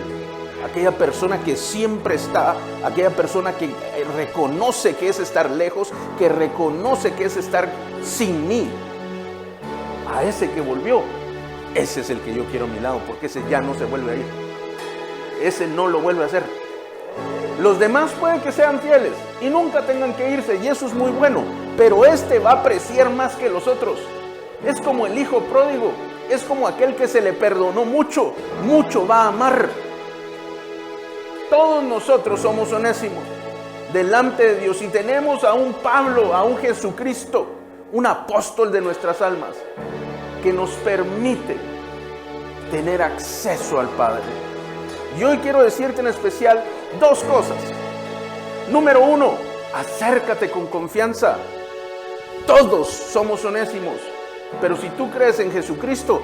Aquella persona que siempre está, aquella persona que reconoce que es estar lejos, que reconoce que es estar sin mí. A ese que volvió, ese es el que yo quiero a mi lado, porque ese ya no se vuelve a ir. Ese no lo vuelve a hacer. Los demás pueden que sean fieles y nunca tengan que irse, y eso es muy bueno, pero este va a apreciar más que los otros. Es como el hijo pródigo, es como aquel que se le perdonó mucho, mucho va a amar. Todos nosotros somos Onésimos delante de Dios y tenemos a un Pablo, a un Jesucristo, un apóstol de nuestras almas, que nos permite tener acceso al Padre. Y hoy quiero decirte en especial dos cosas. Número uno, acércate con confianza. Todos somos Onésimos, pero si tú crees en Jesucristo,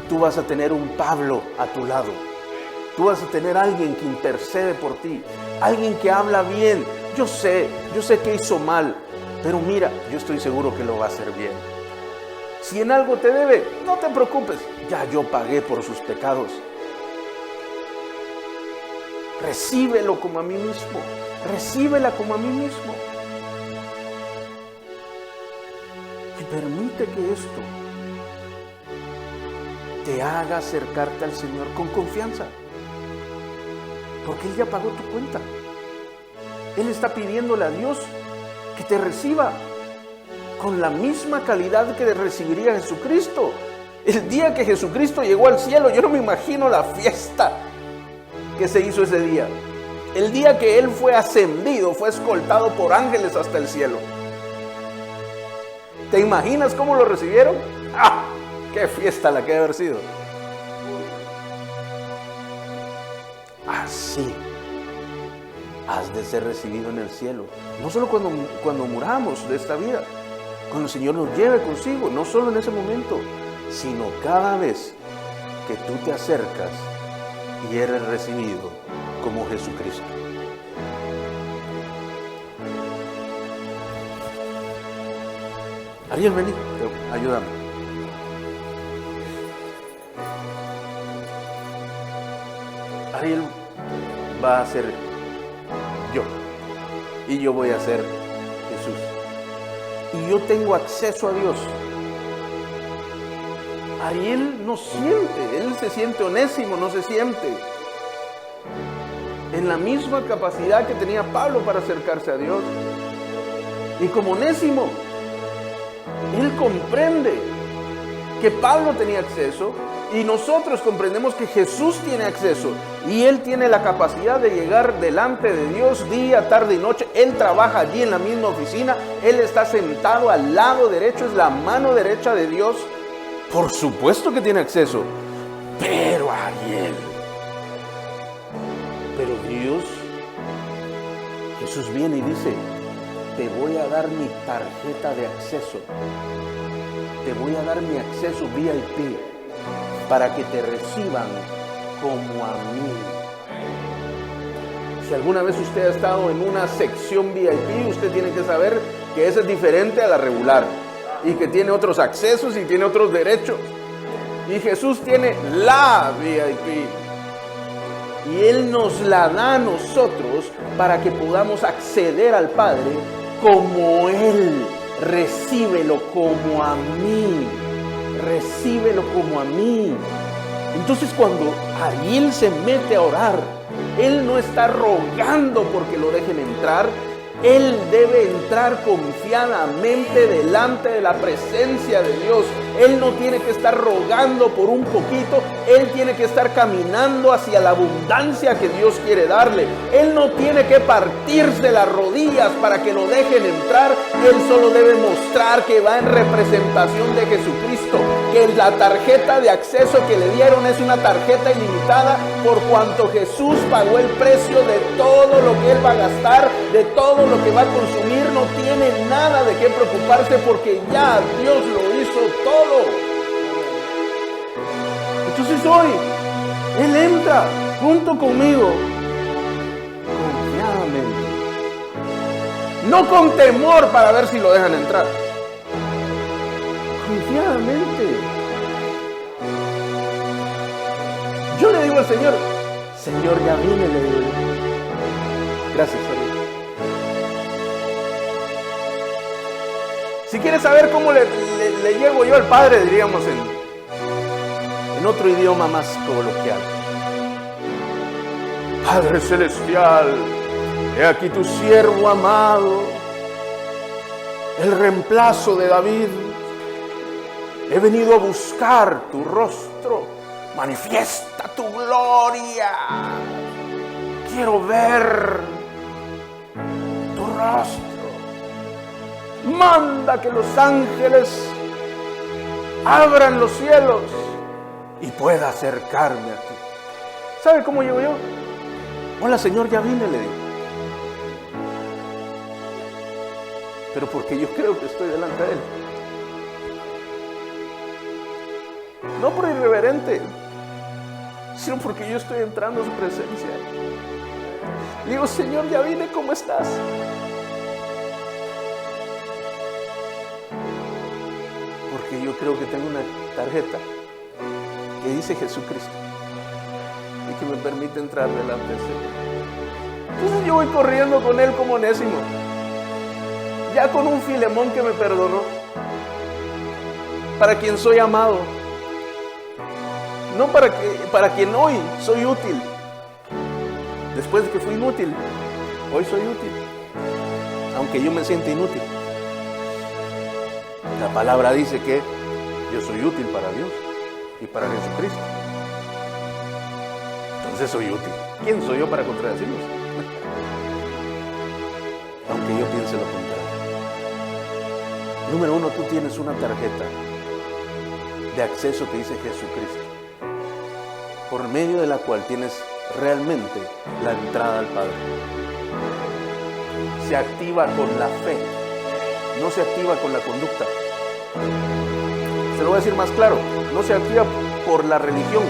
tú vas a tener un Pablo a tu lado. Tú vas a tener alguien que intercede por ti, alguien que habla bien. Yo sé que hizo mal, pero mira, yo estoy seguro que lo va a hacer bien. Si en algo te debe, no te preocupes, ya yo pagué por sus pecados. Recíbelo como a mí mismo, recíbela como a mí mismo. Y permite que esto te haga acercarte al Señor con confianza. Porque Él ya pagó tu cuenta. Él está pidiéndole a Dios que te reciba con la misma calidad que recibiría Jesucristo. El día que Jesucristo llegó al cielo, yo no me imagino la fiesta que se hizo ese día. El día que Él fue ascendido, fue escoltado por ángeles hasta el cielo. ¿Te imaginas cómo lo recibieron? ¡Ah! ¡Qué fiesta la que debe haber sido! Así has de ser recibido en el cielo. No solo cuando muramos de esta vida, cuando el Señor nos lleve consigo, no solo en ese momento, sino cada vez que tú te acercas y eres recibido como Jesucristo. Ariel, vení, ayúdame. Ariel va a ser yo y yo voy a ser Jesús. Y yo tengo acceso a Dios. Ariel no siente, él se siente Onésimo, no se siente en la misma capacidad que tenía Pablo para acercarse a Dios. Y como Onésimo, él comprende que Pablo tenía acceso y nosotros comprendemos que Jesús tiene acceso y Él tiene la capacidad de llegar delante de Dios día, tarde y noche. Él trabaja allí en la misma oficina, Él está sentado al lado derecho, es la mano derecha de Dios. Por supuesto que tiene acceso, pero Ariel, pero Dios, Jesús viene y dice, te voy a dar mi tarjeta de acceso, te voy a dar mi acceso VIP para que te reciban como a mí. Si alguna vez usted ha estado en una sección VIP, usted tiene que saber que esa es diferente a la regular y que tiene otros accesos y tiene otros derechos. Y Jesús tiene la VIP y Él nos la da a nosotros para que podamos acceder al Padre como Él. Recíbelo como a mí. Recíbelo como a mí. Entonces cuando Ariel se mete a orar, él no está rogando porque lo dejen entrar, Él debe entrar confiadamente delante de la presencia de Dios. Él no tiene que estar rogando por un poquito. Él tiene que estar caminando hacia la abundancia que Dios quiere darle. Él no tiene que partirse las rodillas para que lo dejen entrar. Él solo debe mostrar que va en representación de Jesucristo, que la tarjeta de acceso que le dieron es una tarjeta ilimitada, por cuanto Jesús pagó el precio de todo lo que Él va a gastar, de todo lo que va a consumir. No tiene nada de qué preocuparse porque ya Dios lo hizo todo. Entonces hoy Él entra junto conmigo confiadamente, no con temor para ver si lo dejan entrar, confiadamente. Yo le digo al Señor, Señor, ya vine, le digo yo. Gracias, Señor. Si quieres saber cómo le llego yo al Padre, diríamos en otro idioma más coloquial. Padre Celestial, he aquí tu siervo amado, el reemplazo de David. He venido a buscar tu rostro. Manifiesta tu gloria. Quiero ver tu rostro. Manda que los ángeles abran los cielos y pueda acercarme a ti. ¿Sabe cómo llego yo? Hola, Señor, ya vine, le digo. Pero porque yo creo que estoy delante de Él. No por irreverente, sino porque yo estoy entrando a su presencia. Le digo, Señor, ya vine, ¿cómo estás? Porque yo creo que tengo una tarjeta que dice Jesucristo y que me permite entrar delante de Él. Entonces yo voy corriendo con Él como Onésimo, ya con un Filemón que me perdonó, para quien soy amado, no para quien hoy soy útil. Después de que fui inútil, hoy soy útil, aunque yo me siento inútil. La palabra dice que yo soy útil para Dios y para Jesucristo. Entonces soy útil. ¿Quién soy yo para contradecirlos? Aunque yo piense lo contrario. Número uno, tú tienes una tarjeta de acceso que dice Jesucristo, por medio de la cual tienes realmente la entrada al Padre. Se activa con la fe, no se activa con la conducta. Se lo voy a decir más claro, no se activa por la religión,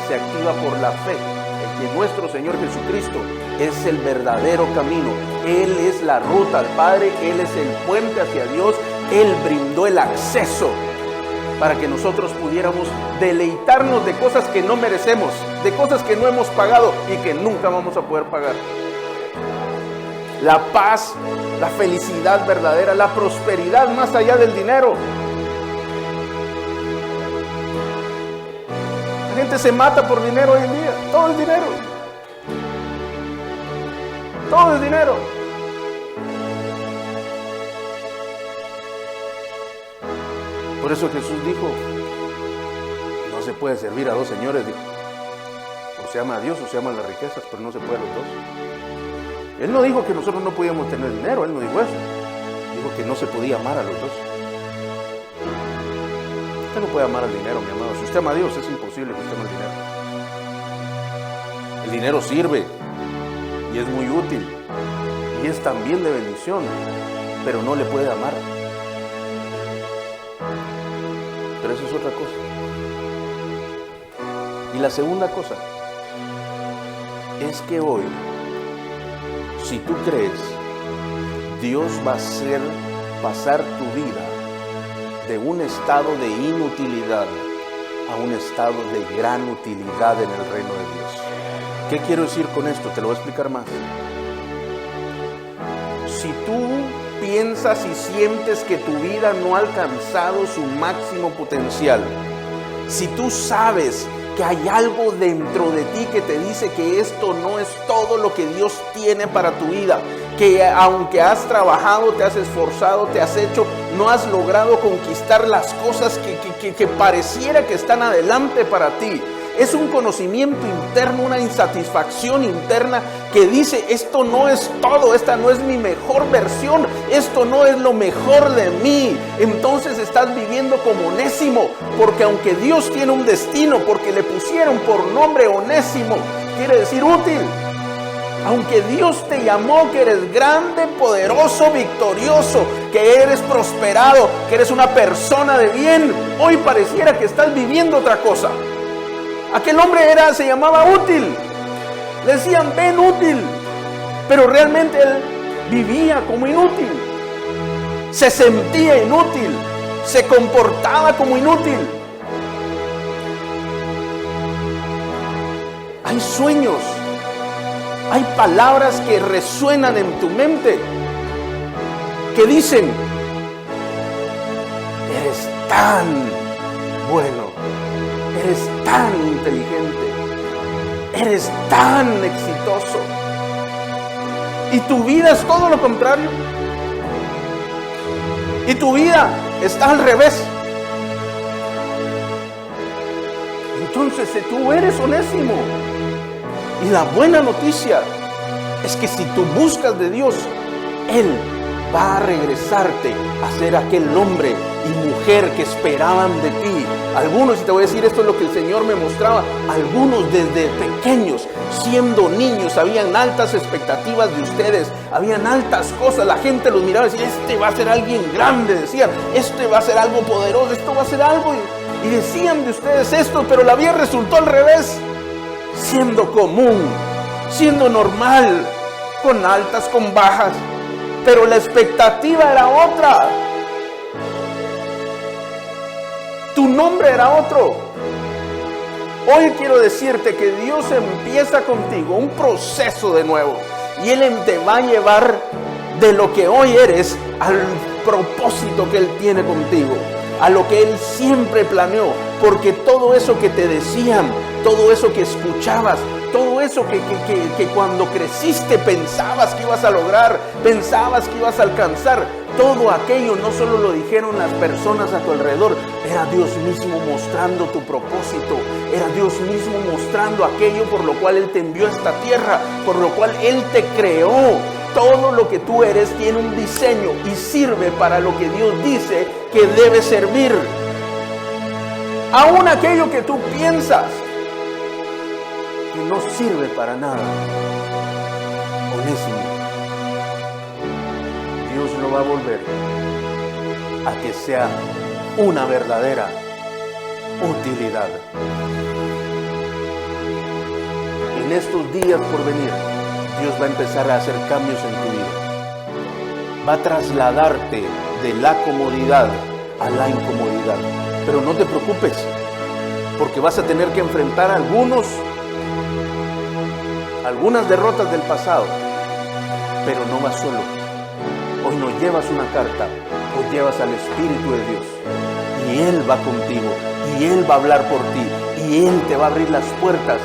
se activa por la fe, en que nuestro Señor Jesucristo es el verdadero camino. Él es la ruta al Padre, Él es el puente hacia Dios. Él brindó el acceso para que nosotros pudiéramos deleitarnos de cosas que no merecemos, de cosas que no hemos pagado y que nunca vamos a poder pagar. La paz, la felicidad verdadera, la prosperidad más allá del dinero. La gente se mata por dinero hoy en día. Todo es dinero. Todo es dinero. Por eso Jesús dijo, no se puede servir a dos señores, dijo. O se ama a Dios o se aman las riquezas, pero no se puede a los dos. Él no dijo que nosotros no podíamos tener dinero, Él no dijo eso. Dijo que no se podía amar a los dos. Usted no puede amar al dinero, mi amado. Si usted ama a Dios, es imposible que usted ame el dinero. El dinero sirve y es muy útil y es también de bendición, pero no le puede amar. Pero eso es otra cosa. Y la segunda cosa es que hoy, si tú crees, Dios va a hacer pasar tu vida de un estado de inutilidad a un estado de gran utilidad en el reino de Dios. ¿Qué quiero decir con esto? Te lo voy a explicar más. Si tú piensas y sientes que tu vida no ha alcanzado su máximo potencial, si tú sabes que hay algo dentro de ti que te dice que esto no es todo lo que Dios tiene para tu vida, que aunque has trabajado, te has esforzado, te has hecho, no has logrado conquistar las cosas que pareciera que están adelante para ti. Es un conocimiento interno, una insatisfacción interna que dice, esto no es todo, esta no es mi mejor versión, esto no es lo mejor de mí. Entonces estás viviendo como Onésimo, porque aunque Dios tiene un destino, porque le pusieron por nombre Onésimo, quiere decir útil. Aunque Dios te llamó, que eres grande, poderoso, victorioso, que eres prosperado, que eres una persona de bien, hoy pareciera que estás viviendo otra cosa. Aquel hombre se llamaba útil. Le decían, ven útil. Pero realmente él vivía como inútil. Se sentía inútil. Se comportaba como inútil. Hay sueños. Hay palabras que resuenan en tu mente. Que dicen, eres tan bueno. Eres tan inteligente, eres tan exitoso. Y tu vida es todo lo contrario. Y tu vida está al revés. Entonces, si tú eres Onésimo, y la buena noticia es que si tú buscas de Dios, Él va a regresarte a ser aquel hombre y mujer que esperaban de ti. Algunos, y te voy a decir, esto es lo que el Señor me mostraba, algunos desde pequeños, siendo niños, habían altas expectativas de ustedes, habían altas cosas, la gente los miraba y decía, este va a ser alguien grande, decían, este va a ser algo poderoso, esto va a ser algo, y decían de ustedes esto, pero la vida resultó al revés, siendo común, siendo normal, con altas, con bajas, pero la expectativa era otra. Tu nombre era otro. Hoy quiero decirte que Dios empieza contigo un proceso de nuevo. Y Él te va a llevar de lo que hoy eres al propósito que Él tiene contigo. A lo que Él siempre planeó. Porque todo eso que te decían, todo eso que escuchabas, todo eso que cuando creciste pensabas que ibas a lograr, pensabas que ibas a alcanzar, todo aquello no solo lo dijeron las personas a tu alrededor, era Dios mismo mostrando tu propósito, era Dios mismo mostrando aquello por lo cual Él te envió a esta tierra, por lo cual Él te creó. Todo lo que tú eres tiene un diseño y sirve para lo que Dios dice que debe servir. Aún aquello que tú piensas que no sirve para nada, Onésimo, Dios lo va a volver a que sea una verdadera utilidad. En estos días por venir, Dios va a empezar a hacer cambios en tu vida. Va a trasladarte de la comodidad a la incomodidad. Pero no te preocupes, porque vas a tener que enfrentar algunas derrotas del pasado, pero no vas solo. Hoy no llevas una carta, hoy llevas al Espíritu de Dios y Él va contigo y Él va a hablar por ti y Él te va a abrir las puertas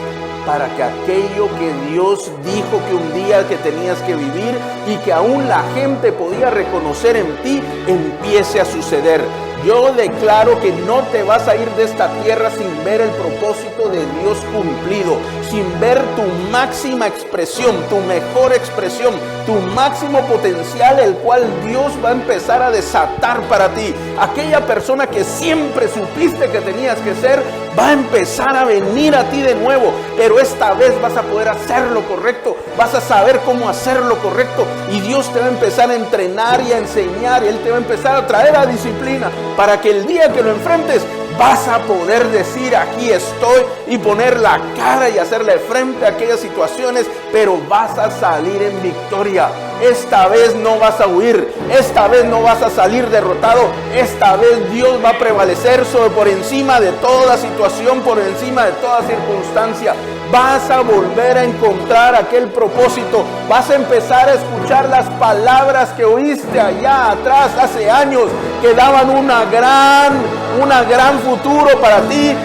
para que aquello que Dios dijo que un día que tenías que vivir y que aún la gente podía reconocer en ti, empiece a suceder. Yo declaro que no te vas a ir de esta tierra sin ver el propósito de Dios cumplido, sin ver tu máxima expresión, tu mejor expresión, tu máximo potencial, el cual Dios va a empezar a desatar para ti. Aquella persona que siempre supiste que tenías que ser, va a empezar a venir a ti de nuevo, pero esta vez vas a poder hacer lo correcto, vas a saber cómo hacer lo correcto y Dios te va a empezar a entrenar y a enseñar y Él te va a empezar a traer a disciplina para que el día que lo enfrentes vas a poder decir aquí estoy y poner la cara y hacerle frente a aquellas situaciones, pero vas a salir en victoria. Esta vez no vas a huir, esta vez no vas a salir derrotado, esta vez Dios va a prevalecer por encima de toda situación, por encima de toda circunstancia. Vas a volver a encontrar aquel propósito, vas a empezar a escuchar las palabras que oíste allá atrás hace años, que daban una gran futuro para ti,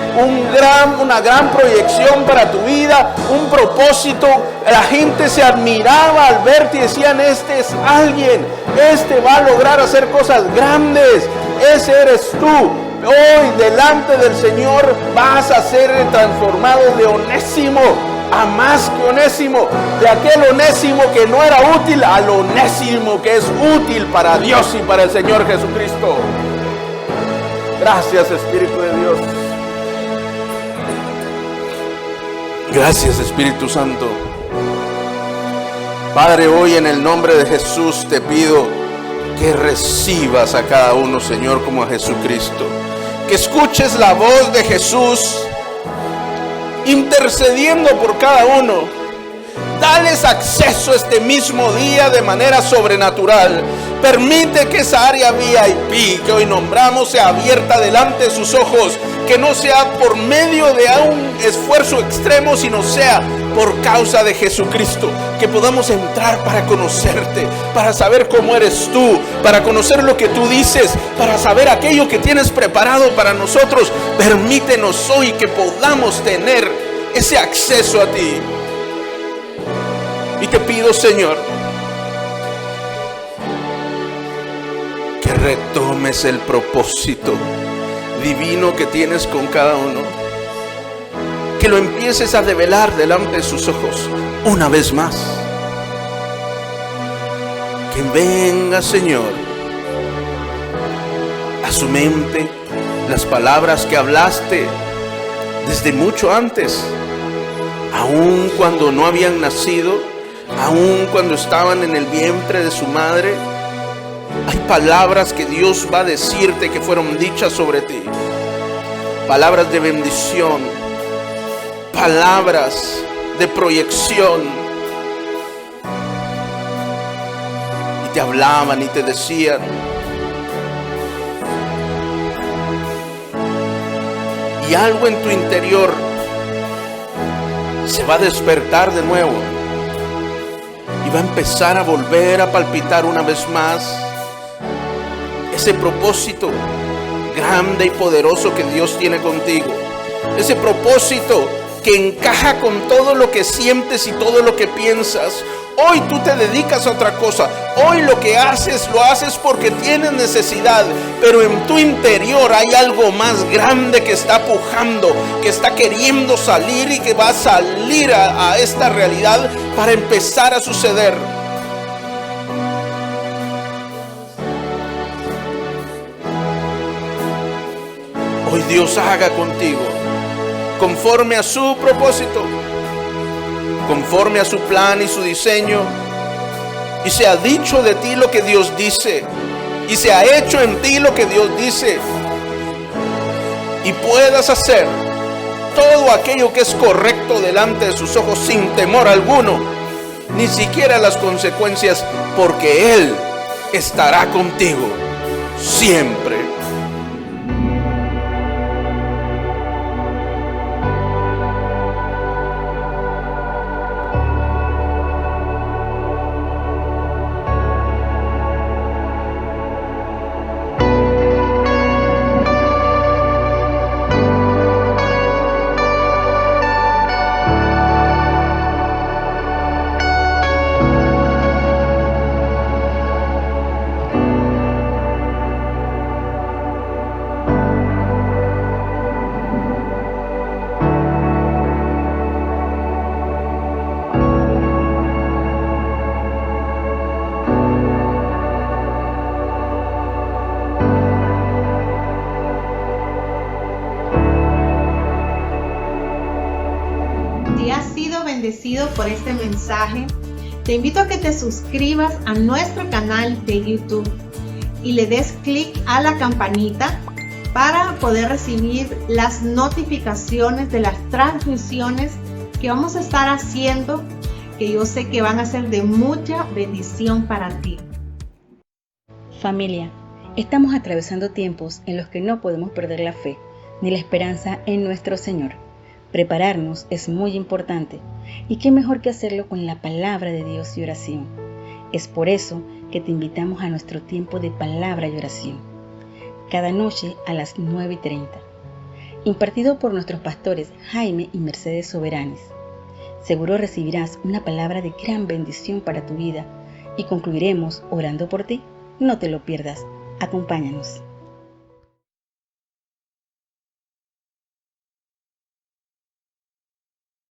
una gran proyección para tu vida, un propósito La gente se admiraba al verte y decían, este es alguien, este va a lograr hacer cosas grandes, ese eres tú. Hoy delante del Señor vas a ser transformado de Onésimo a más que Onésimo, de aquel Onésimo que no era útil al Onésimo que es útil para Dios y para el Señor Jesucristo. Gracias, Espíritu de Dios. Gracias, Espíritu Santo. Padre, hoy en el nombre de Jesús te pido que recibas a cada uno, Señor, como a Jesucristo. Que escuches la voz de Jesús intercediendo por cada uno. Dales acceso este mismo día de manera sobrenatural. Permite que esa área VIP que hoy nombramos sea abierta delante de sus ojos. Que no sea por medio de un esfuerzo extremo, sino sea por causa de Jesucristo. Que podamos entrar para conocerte, para saber cómo eres tú, para conocer lo que tú dices, para saber aquello que tienes preparado para nosotros. Permítenos hoy que podamos tener ese acceso a ti. Y te pido, Señor, que retomes el propósito divino que tienes con cada uno. Que lo empieces a develar delante de sus ojos una vez más. Que venga, Señor, a su mente las palabras que hablaste desde mucho antes, aun cuando no habían nacido, aun cuando estaban en el vientre de su madre. Hay palabras que Dios va a decirte que fueron dichas sobre ti. Palabras de bendición, palabras de proyección. Y te hablaban y te decían. Y algo en tu interior se va a despertar de nuevo. Y va a empezar a volver a palpitar una vez más ese propósito grande y poderoso que Dios tiene contigo. Ese propósito que encaja con todo lo que sientes y todo lo que piensas. Hoy tú te dedicas a otra cosa. Hoy lo que haces, lo haces porque tienes necesidad. Pero en tu interior hay algo más grande que está pujando, que está queriendo salir y que va a salir a esta realidad para empezar a suceder. Hoy Dios haga contigo conforme a su propósito, conforme a su plan y su diseño, y se ha dicho de ti lo que Dios dice, y se ha hecho en ti lo que Dios dice, y puedas hacer todo aquello que es correcto delante de sus ojos sin temor alguno, ni siquiera las consecuencias, porque Él estará contigo siempre. Bendecido por este mensaje, te invito a que te suscribas a nuestro canal de YouTube y le des clic a la campanita para poder recibir las notificaciones de las transmisiones que vamos a estar haciendo, que yo sé que van a ser de mucha bendición para ti. Familia, estamos atravesando tiempos en los que no podemos perder la fe ni la esperanza en nuestro Señor. Prepararnos es muy importante, y qué mejor que hacerlo con la palabra de Dios y oración. Es por eso que te invitamos a nuestro tiempo de palabra y oración, cada noche a las 9:30, impartido por nuestros pastores Jaime y Mercedes Soberanes. Seguro recibirás una palabra de gran bendición para tu vida y concluiremos orando por ti. No te lo pierdas. Acompáñanos.